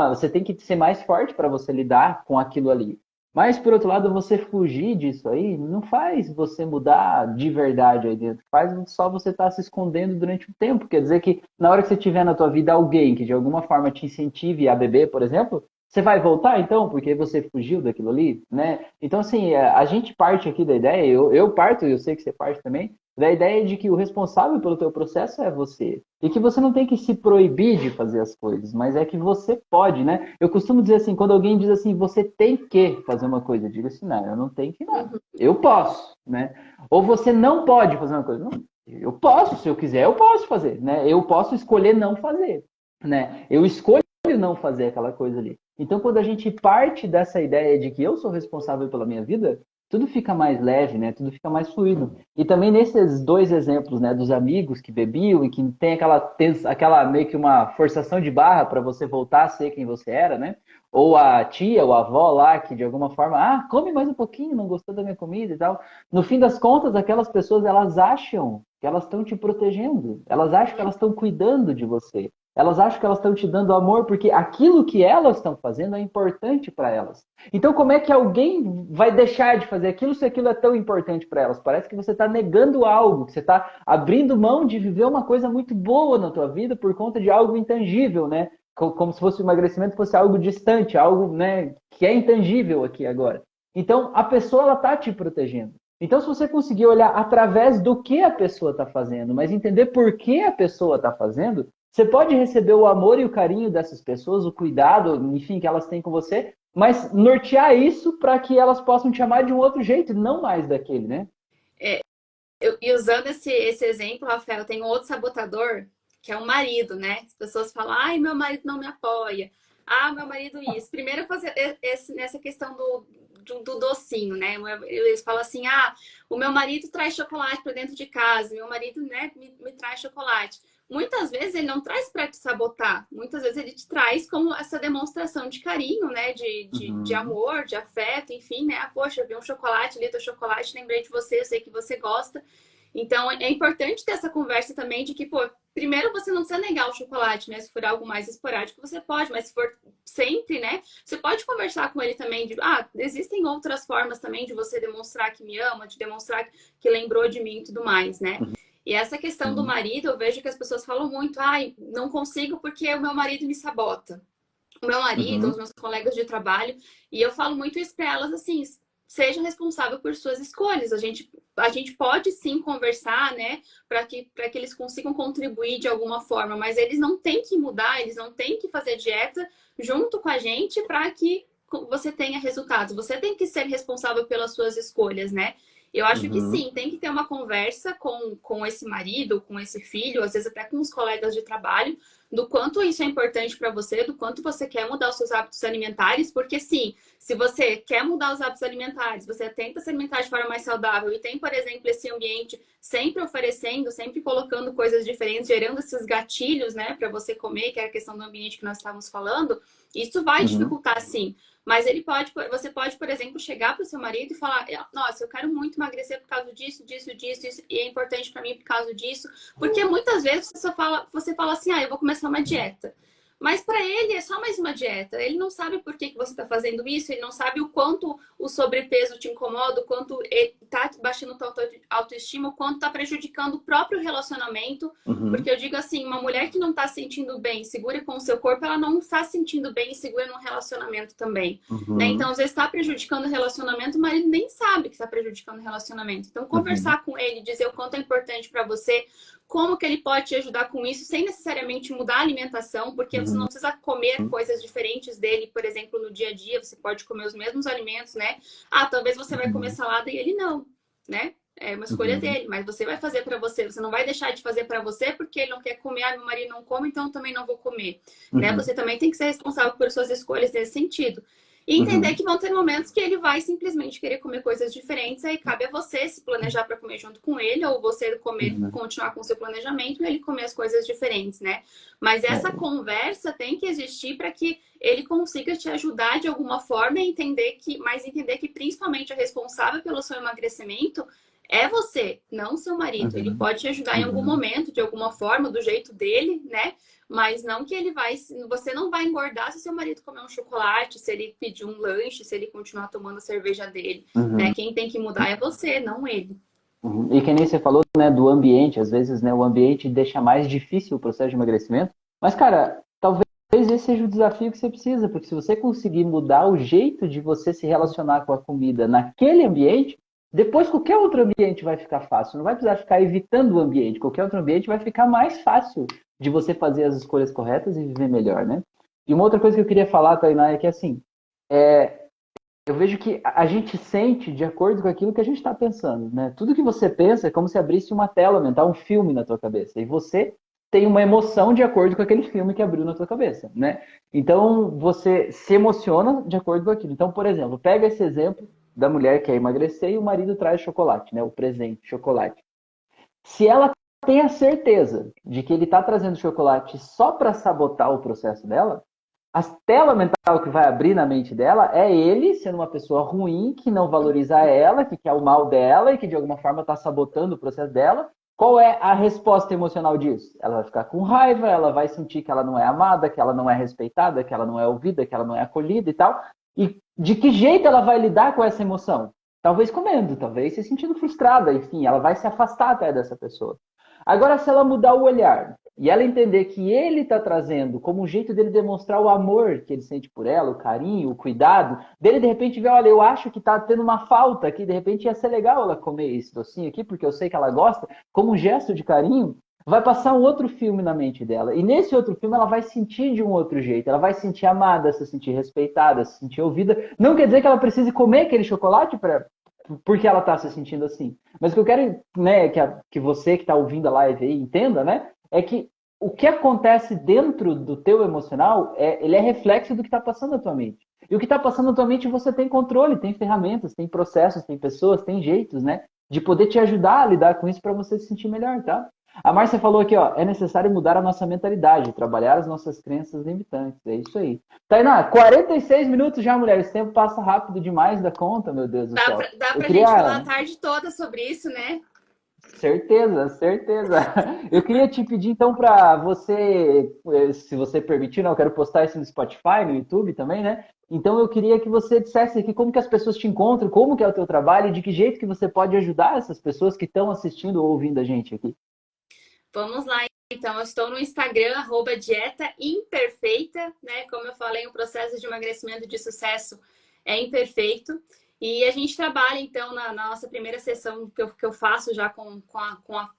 você tem que ser mais forte para você lidar com aquilo ali. Mas, por outro lado, você fugir disso aí não faz você mudar de verdade aí dentro. Faz só você estar se escondendo durante o tempo. Quer dizer que na hora que você tiver na tua vida alguém que de alguma forma te incentive a beber, por exemplo, você vai voltar então, porque você fugiu daquilo ali, né? Então, assim, a gente parte aqui da ideia, eu parto, e eu sei que você parte também, da ideia de que o responsável pelo teu processo é você. E que você não tem que se proibir de fazer as coisas, mas é que você pode, né? Eu costumo dizer assim, quando alguém diz assim, você tem que fazer uma coisa, eu digo assim, não, eu não tenho que nada. Uhum. Eu posso, né? Ou você não pode fazer uma coisa. Não, eu posso, se eu quiser, eu posso fazer, né? Eu posso escolher não fazer, né? Eu escolho não fazer aquela coisa ali. Então, quando a gente parte dessa ideia de que eu sou responsável pela minha vida, tudo fica mais leve, né? Tudo fica mais fluido. E também nesses dois exemplos, né, dos amigos que bebiam e que tem aquela meio que uma forçação de barra para você voltar a ser quem você era, né? Ou a tia ou a avó lá que de alguma forma, come mais um pouquinho, não gostou da minha comida e tal. No fim das contas, aquelas pessoas, elas acham que elas estão te protegendo. Elas acham que elas estão cuidando de você. Elas acham que elas estão te dando amor porque aquilo que elas estão fazendo é importante para elas. Então, como é que alguém vai deixar de fazer aquilo se aquilo é tão importante para elas? Parece que você está negando algo, que você está abrindo mão de viver uma coisa muito boa na tua vida por conta de algo intangível, né? Como se fosse o emagrecimento fosse algo distante, algo, né, que é intangível aqui agora. Então, a pessoa ela está te protegendo. Então, se você conseguir olhar através do que a pessoa está fazendo, mas entender por que a pessoa está fazendo, você pode receber o amor e o carinho dessas pessoas, o cuidado, enfim, que elas têm com você, mas nortear isso para que elas possam te amar de um outro jeito, não mais daquele, né? E usando esse exemplo, Rafael, tem um outro sabotador, que é o marido, né? As pessoas falam, ai, meu marido não me apoia. Ah, meu marido isso. Primeiro, nessa questão do docinho, né? Eles falam assim, o meu marido traz chocolate para dentro de casa, meu marido, né, me traz chocolate. Muitas vezes ele não traz para te sabotar, muitas vezes ele te traz como essa demonstração de carinho, né? De Uhum, amor, de afeto, enfim, né? Poxa, eu vi um chocolate ali, teu chocolate, lembrei de você, eu sei que você gosta. Então, é importante ter essa conversa também de que, pô, primeiro você não precisa negar o chocolate, né? Se for algo mais esporádico, você pode, mas se for sempre, né? Você pode conversar com ele também de, existem outras formas também de você demonstrar que me ama, de demonstrar que lembrou de mim e tudo mais, né? E essa questão do uhum, marido, eu vejo que as pessoas falam muito, não consigo porque o meu marido me sabota. O meu marido, os uhum, meus colegas de trabalho, e eu falo muito isso para elas assim, seja responsável por suas escolhas. A gente pode sim conversar, né, para que eles consigam contribuir de alguma forma, mas eles não têm que mudar, eles não têm que fazer dieta junto com a gente para que você tenha resultados. Você tem que ser responsável pelas suas escolhas, né? Eu acho que uhum, sim, tem que ter uma conversa com esse marido, com esse filho, às vezes até com os colegas de trabalho, do quanto isso é importante para você, do quanto você quer mudar os seus hábitos alimentares, porque sim, se você quer mudar os hábitos alimentares, você tenta se alimentar de forma mais saudável e tem, por exemplo, esse ambiente sempre oferecendo, sempre colocando coisas diferentes, gerando esses gatilhos, né, para você comer, que é a questão do ambiente que nós estávamos falando, isso vai uhum, dificultar sim. Mas você pode, por exemplo, chegar para o seu marido e falar: nossa, eu quero muito emagrecer por causa disso, disso, disso, isso, e é importante para mim por causa disso. Porque muitas vezes você fala assim: eu vou começar uma dieta. Mas para ele é só mais uma dieta. Ele não sabe por que você está fazendo isso, ele não sabe o quanto o sobrepeso te incomoda, o quanto está baixando tua autoestima, o quanto está prejudicando o próprio relacionamento. uhum, Porque eu digo assim, uma mulher que não está se sentindo bem, segura com o seu corpo, ela não está se sentindo bem e segura num relacionamento também. Né? Então, uhum, às vezes está prejudicando o relacionamento, mas ele nem sabe que está prejudicando o relacionamento. Então, uhum, conversar com ele, dizer o quanto é importante para você, como que ele pode te ajudar com isso, sem necessariamente mudar a alimentação, porque você não uhum, precisa comer coisas diferentes dele, por exemplo, no dia a dia, você pode comer os mesmos alimentos, né? Talvez você vai comer uhum, salada e ele não, né? É uma escolha uhum, dele, mas você vai fazer para você. Você não vai deixar de fazer para você porque ele não quer comer, meu marido não come, então eu também não vou comer, né? uhum, Você também tem que ser responsável por suas escolhas nesse sentido. E entender Uhum. que vão ter momentos que ele vai simplesmente querer comer coisas diferentes, aí cabe a você se planejar para comer junto com ele, ou você comer, Uhum. continuar com o seu planejamento e ele comer as coisas diferentes, né? Mas essa É. conversa tem que existir para que ele consiga te ajudar de alguma forma a entender que, mas entender que principalmente a responsável pelo seu emagrecimento é você, não seu marido. Ele Uhum. pode te ajudar em algum Uhum. momento, de alguma forma, do jeito dele, né? Mas não que ele vai. Você não vai engordar se seu marido comer um chocolate, se ele pedir um lanche, se ele continuar tomando a cerveja dele, né? Uhum. Quem tem que mudar é você, não ele. Uhum. E que nem você falou, né, do ambiente, às vezes, né, o ambiente deixa mais difícil o processo de emagrecimento. Mas, cara, talvez esse seja o desafio que você precisa, porque se você conseguir mudar o jeito de você se relacionar com a comida naquele ambiente, depois qualquer outro ambiente vai ficar fácil. Não vai precisar ficar evitando o ambiente. Qualquer outro ambiente vai ficar mais fácil de você fazer as escolhas corretas e viver melhor, né? E uma outra coisa que eu queria falar, Tainá, é que assim, é, eu vejo que a gente sente de acordo com aquilo que a gente está pensando, né? Tudo que você pensa é como se abrisse uma tela mental, um filme na tua cabeça. E você tem uma emoção de acordo com aquele filme que abriu na tua cabeça, né? Então, você se emociona de acordo com aquilo. Então, por exemplo, pega esse exemplo da mulher que quer emagrecer e o marido traz chocolate, né? O presente, chocolate. Se ela tem a certeza de que ele está trazendo chocolate só para sabotar o processo dela, a tela mental que vai abrir na mente dela é ele sendo uma pessoa ruim, que não valoriza ela, que quer o mal dela e que de alguma forma está sabotando o processo dela. Qual é a resposta emocional disso? Ela vai ficar com raiva, ela vai sentir que ela não é amada, que ela não é respeitada, que ela não é ouvida, que ela não é acolhida e tal. E de que jeito ela vai lidar com essa emoção? Talvez comendo, talvez se sentindo frustrada, enfim, ela vai se afastar até dessa pessoa. Agora, se ela mudar o olhar e ela entender que ele está trazendo como um jeito dele demonstrar o amor que ele sente por ela, o carinho, o cuidado, dele de repente ver, olha, eu acho que está tendo uma falta aqui, de repente ia ser legal ela comer esse docinho aqui, porque eu sei que ela gosta, como um gesto de carinho, vai passar um outro filme na mente dela. E nesse outro filme ela vai sentir de um outro jeito, ela vai se sentir amada, se sentir respeitada, se sentir ouvida. Não quer dizer que ela precise comer aquele chocolate para porque ela está se sentindo assim. Mas o que eu quero, né, que você que está ouvindo a live aí entenda, né, é que o que acontece dentro do teu emocional, ele é reflexo do que está passando na tua mente. E o que está passando na tua mente você tem controle, tem ferramentas, tem processos, tem pessoas, tem jeitos, né, de poder te ajudar a lidar com isso para você se sentir melhor, tá? A Márcia falou aqui, ó, é necessário mudar a nossa mentalidade, trabalhar as nossas crenças limitantes. É isso aí. Tainá, 46 minutos já, mulher. Esse tempo passa rápido demais da conta, meu Deus do céu. Dá Eu pra gente falar a queria. tarde toda sobre isso, né? Certeza, certeza. Eu queria te pedir então para você, se você permitir, né, eu quero postar isso no Spotify, no YouTube também, né? Então eu queria que você dissesse aqui como que as pessoas te encontram, como que é o teu trabalho e de que jeito que você pode ajudar essas pessoas que estão assistindo ou ouvindo a gente aqui. Vamos lá, então. Eu estou no Instagram, @dieta imperfeita, né? Como eu falei, o processo de emagrecimento de sucesso é imperfeito. E a gente trabalha, então, na nossa primeira sessão que eu faço já com a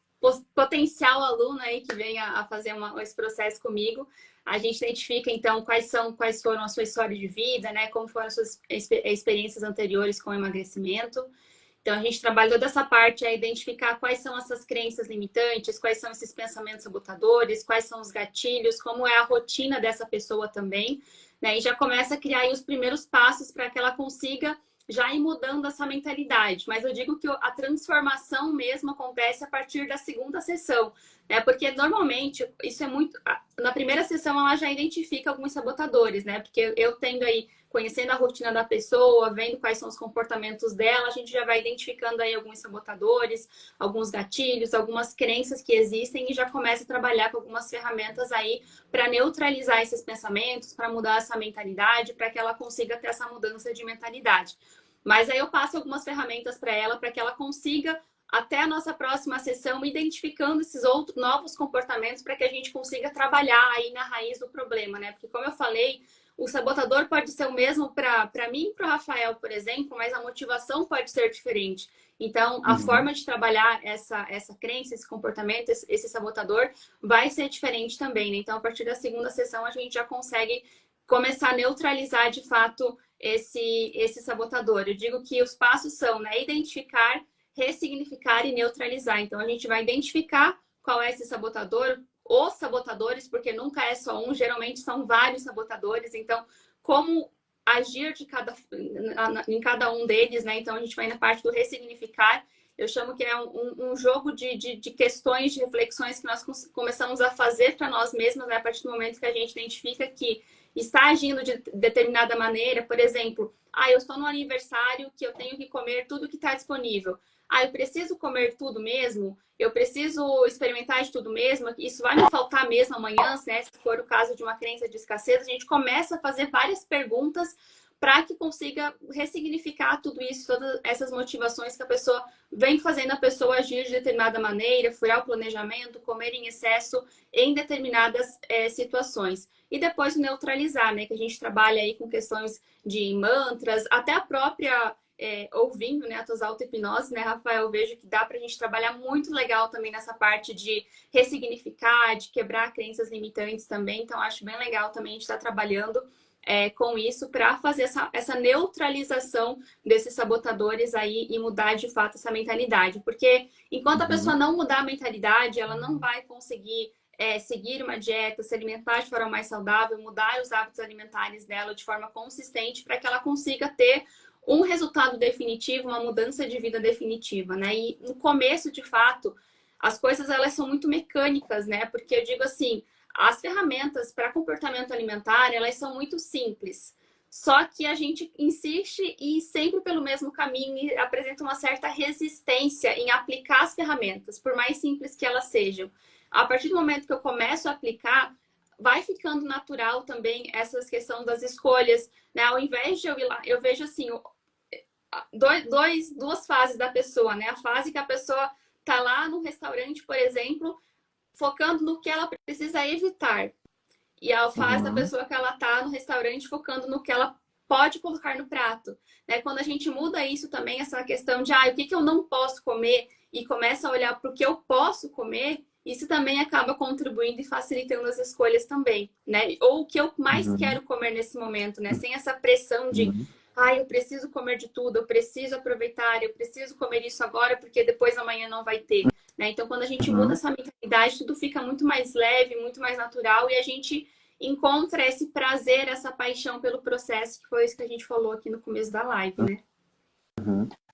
potencial aluna aí que vem a fazer esse processo comigo. A gente identifica, então, quais foram a sua história de vida, né? Como foram as suas experiências anteriores com o emagrecimento. Então, a gente trabalha toda essa parte, é identificar quais são essas crenças limitantes, quais são esses pensamentos sabotadores, quais são os gatilhos, como é a rotina dessa pessoa também, né? E já começa a criar aí os primeiros passos para que ela consiga já ir mudando essa mentalidade. Mas eu digo que a transformação mesmo acontece a partir da segunda sessão, né? Porque normalmente isso é muito. Na primeira sessão ela já identifica alguns sabotadores, né? Porque eu tendo aí conhecendo a rotina da pessoa, vendo quais são os comportamentos dela, a gente já vai identificando aí alguns sabotadores, alguns gatilhos, algumas crenças que existem e já começa a trabalhar com algumas ferramentas aí para neutralizar esses pensamentos, para mudar essa mentalidade, para que ela consiga ter essa mudança de mentalidade. Mas aí eu passo algumas ferramentas para ela, para que ela consiga até a nossa próxima sessão, identificando esses outros novos comportamentos para que a gente consiga trabalhar aí na raiz do problema, né? Porque como eu falei, o sabotador pode ser o mesmo para mim e para o Rafael, por exemplo, mas a motivação pode ser diferente. Então, a Uhum. forma de trabalhar essa crença, esse comportamento, esse sabotador, vai ser diferente também, né? Então, a partir da segunda sessão, a gente já consegue começar a neutralizar de fato esse sabotador. Eu digo que os passos são, né, identificar, ressignificar e neutralizar. Então, a gente vai identificar qual é esse sabotador, os sabotadores, porque nunca é só um, geralmente são vários sabotadores. Então, como agir em cada um deles, né? Então a gente vai na parte do ressignificar. Eu chamo que é um jogo de questões, de reflexões que nós começamos a fazer para nós mesmos, né? A partir do momento que a gente identifica que está agindo de determinada maneira. Por exemplo, eu estou no aniversário que eu tenho que comer tudo que está disponível. Eu preciso comer tudo mesmo? Eu preciso experimentar de tudo mesmo? Isso vai me faltar mesmo amanhã, né? Se for o caso de uma crença de escassez, a gente começa a fazer várias perguntas para que consiga ressignificar tudo isso, todas essas motivações que a pessoa vem fazendo a pessoa agir de determinada maneira, furar o planejamento, comer em excesso em determinadas situações. E depois neutralizar, né? Que a gente trabalha aí com questões de mantras, até a própria ouvindo, né, a tua auto-hipnose, né, Rafael? Eu vejo que dá pra gente trabalhar muito legal também nessa parte de ressignificar, de quebrar crenças limitantes também. Então, acho bem legal também a gente estar trabalhando com isso para fazer essa neutralização desses sabotadores aí e mudar de fato essa mentalidade. Porque enquanto a pessoa não mudar a mentalidade, ela não vai conseguir seguir uma dieta, se alimentar de forma mais saudável, mudar os hábitos alimentares dela de forma consistente para que ela consiga ter um resultado definitivo, uma mudança de vida definitiva, né? E no começo, de fato, as coisas elas são muito mecânicas, né? Porque eu digo assim, as ferramentas para comportamento alimentar, elas são muito simples. Só que a gente insiste e sempre pelo mesmo caminho e apresenta uma certa resistência em aplicar as ferramentas, por mais simples que elas sejam. A partir do momento que eu começo a aplicar, vai ficando natural também essa questão das escolhas, né? Ao invés de eu ir lá, eu vejo assim, duas fases da pessoa, né? A fase que a pessoa tá lá no restaurante, por exemplo, focando no que ela precisa evitar. E a fase da pessoa que ela tá no restaurante focando no que ela pode colocar no prato, né? Quando a gente muda isso também, essa questão de o que eu não posso comer e começa a olhar para o que eu posso comer, isso também acaba contribuindo e facilitando as escolhas também, né? Ou o que eu mais quero comer nesse momento, né? Sem essa pressão de eu preciso comer de tudo, eu preciso aproveitar, eu preciso comer isso agora porque depois amanhã não vai ter, né? Então, quando a gente muda essa mentalidade, tudo fica muito mais leve, muito mais natural e a gente encontra esse prazer, essa paixão pelo processo, que foi isso que a gente falou aqui no começo da live, né?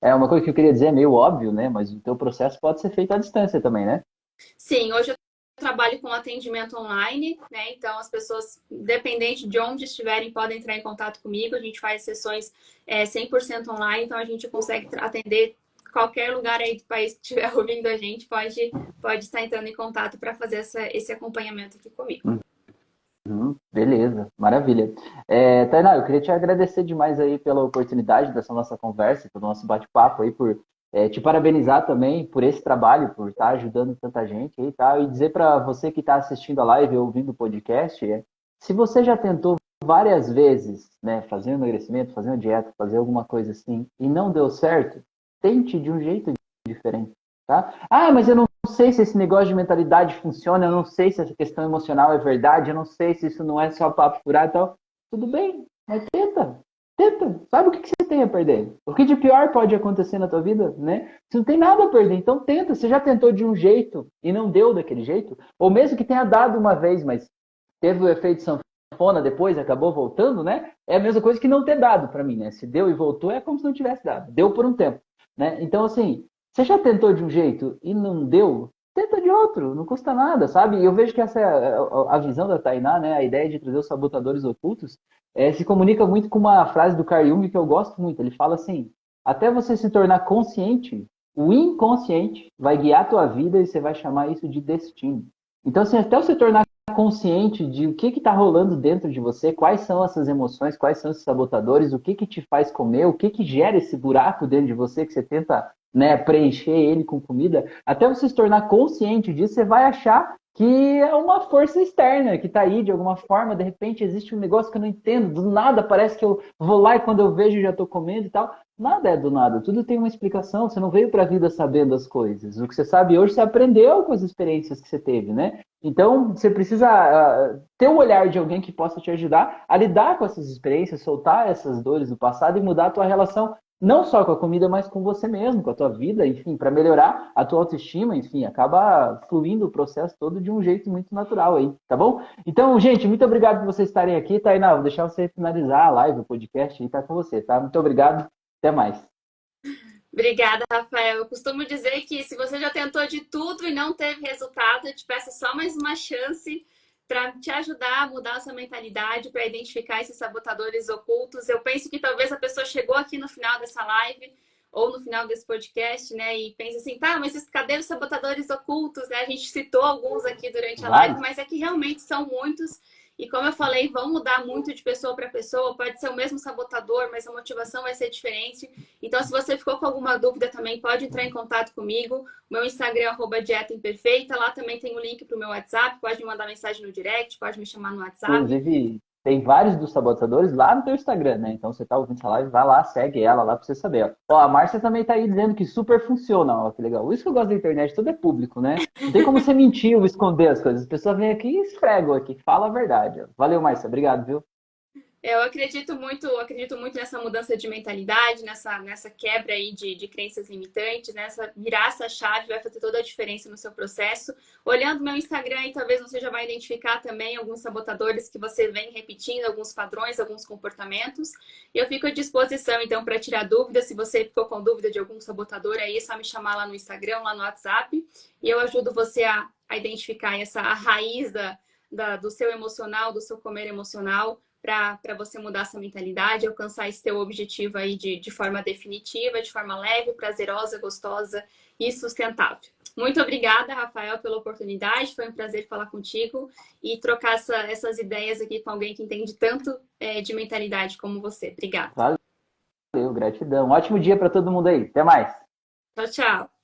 É uma coisa que eu queria dizer, é meio óbvio, né? Mas o teu processo pode ser feito à distância também, né? Sim, hoje eu trabalho com atendimento online, né? Então, as pessoas, independente de onde estiverem, podem entrar em contato comigo. A gente faz sessões 100% online, então a gente consegue atender qualquer lugar aí do país que estiver ouvindo a gente, pode estar entrando em contato para fazer esse acompanhamento aqui comigo. Beleza, maravilha. Tainá, eu queria te agradecer demais aí pela oportunidade dessa nossa conversa, pelo nosso bate-papo aí, por te parabenizar também por esse trabalho, por estar ajudando tanta gente aí, tá? E dizer para você que está assistindo a live ou ouvindo o podcast, se você já tentou várias vezes, né, fazer um emagrecimento, fazer uma dieta, fazer alguma coisa assim, e não deu certo, tente de um jeito diferente, tá? Mas eu não sei se esse negócio de mentalidade funciona, eu não sei se essa questão emocional é verdade, eu não sei se isso não é só papo furado e tal. Tudo bem, mas tenta. Sabe o que você tem a perder? O que de pior pode acontecer na tua vida, né? Você não tem nada a perder, então tenta. Você já tentou de um jeito e não deu daquele jeito? Ou mesmo que tenha dado uma vez, mas teve o efeito sanfona depois, acabou voltando, né? É a mesma coisa que não ter dado para mim, né? Se deu e voltou, é como se não tivesse dado. Deu por um tempo, né? Então, assim, você já tentou de um jeito e não deu? Tenta de outro, não custa nada, sabe? E eu vejo que essa é a visão da Tainá, né? A ideia de trazer os sabotadores ocultos, se comunica muito com uma frase do Carl Jung que eu gosto muito. Ele fala assim, até você se tornar consciente, o inconsciente vai guiar a tua vida e você vai chamar isso de destino. Então, assim, até você tornar consciente de o que está rolando dentro de você, quais são essas emoções, quais são esses sabotadores, o que te faz comer, o que gera esse buraco dentro de você que você tenta, né, preencher ele com comida, até você se tornar consciente disso, você vai achar que é uma força externa que está aí de alguma forma, de repente existe um negócio que eu não entendo, do nada parece que eu vou lá e quando eu vejo já estou comendo e tal. Nada é do nada, tudo tem uma explicação, você não veio para a vida sabendo as coisas. O que você sabe hoje, você aprendeu com as experiências que você teve, né? Então, você precisa ter o olhar de alguém que possa te ajudar a lidar com essas experiências, soltar essas dores do passado e mudar a tua relação não só com a comida, mas com você mesmo, com a tua vida, enfim, para melhorar a tua autoestima, enfim, acaba fluindo o processo todo de um jeito muito natural aí, tá bom? Então, gente, muito obrigado por vocês estarem aqui, Tainá, vou deixar você finalizar a live, o podcast aí, tá com você, tá? Muito obrigado, até mais. Obrigada, Rafael. Eu costumo dizer que se você já tentou de tudo e não teve resultado, eu te peço só mais uma chance para te ajudar a mudar a sua mentalidade, para identificar esses sabotadores ocultos. Eu penso que talvez a pessoa chegou aqui no final dessa live ou no final desse podcast, né, e pensa assim, tá, mas cadê os sabotadores ocultos, né? A gente citou alguns aqui durante a live, Vários. mas é que realmente são muitos. E como eu falei, vão mudar muito de pessoa para pessoa. Pode ser o mesmo sabotador, mas a motivação vai ser diferente. Então, se você ficou com alguma dúvida também, pode entrar em contato comigo. Meu Instagram é @dieta imperfeita. Lá também tem o link para o meu WhatsApp. Pode me mandar mensagem no direct, pode me chamar no WhatsApp. Inclusive, tem vários dos sabotadores lá no teu Instagram, né? Então, você tá ouvindo essa live, vai lá, segue ela lá pra você saber. Ó, a Márcia também tá aí dizendo que super funciona. Ó, que legal. Isso que eu gosto da internet, tudo é público, né? Não tem como você mentir ou esconder as coisas. As pessoas vêm aqui e esfregam aqui, fala a verdade. Ó. Valeu, Márcia. Obrigado, viu? Eu acredito muito nessa mudança de mentalidade, nessa quebra aí de crenças limitantes, nessa virar essa chave vai fazer toda a diferença no seu processo. Olhando meu Instagram, aí, talvez você já vai identificar também alguns sabotadores que você vem repetindo, alguns padrões, alguns comportamentos. E eu fico à disposição, então, para tirar dúvidas. Se você ficou com dúvida de algum sabotador, aí é só me chamar lá no Instagram, lá no WhatsApp, e eu ajudo você a identificar a raiz do seu emocional, do seu comer emocional para você mudar essa mentalidade, alcançar esse teu objetivo aí de forma definitiva, de forma leve, prazerosa, gostosa e sustentável. Muito obrigada, Rafael, pela oportunidade. Foi um prazer falar contigo e trocar essas ideias aqui com alguém que entende tanto de mentalidade como você. Obrigada. Valeu, gratidão. Ótimo dia para todo mundo aí. Até mais. Tchau, tchau.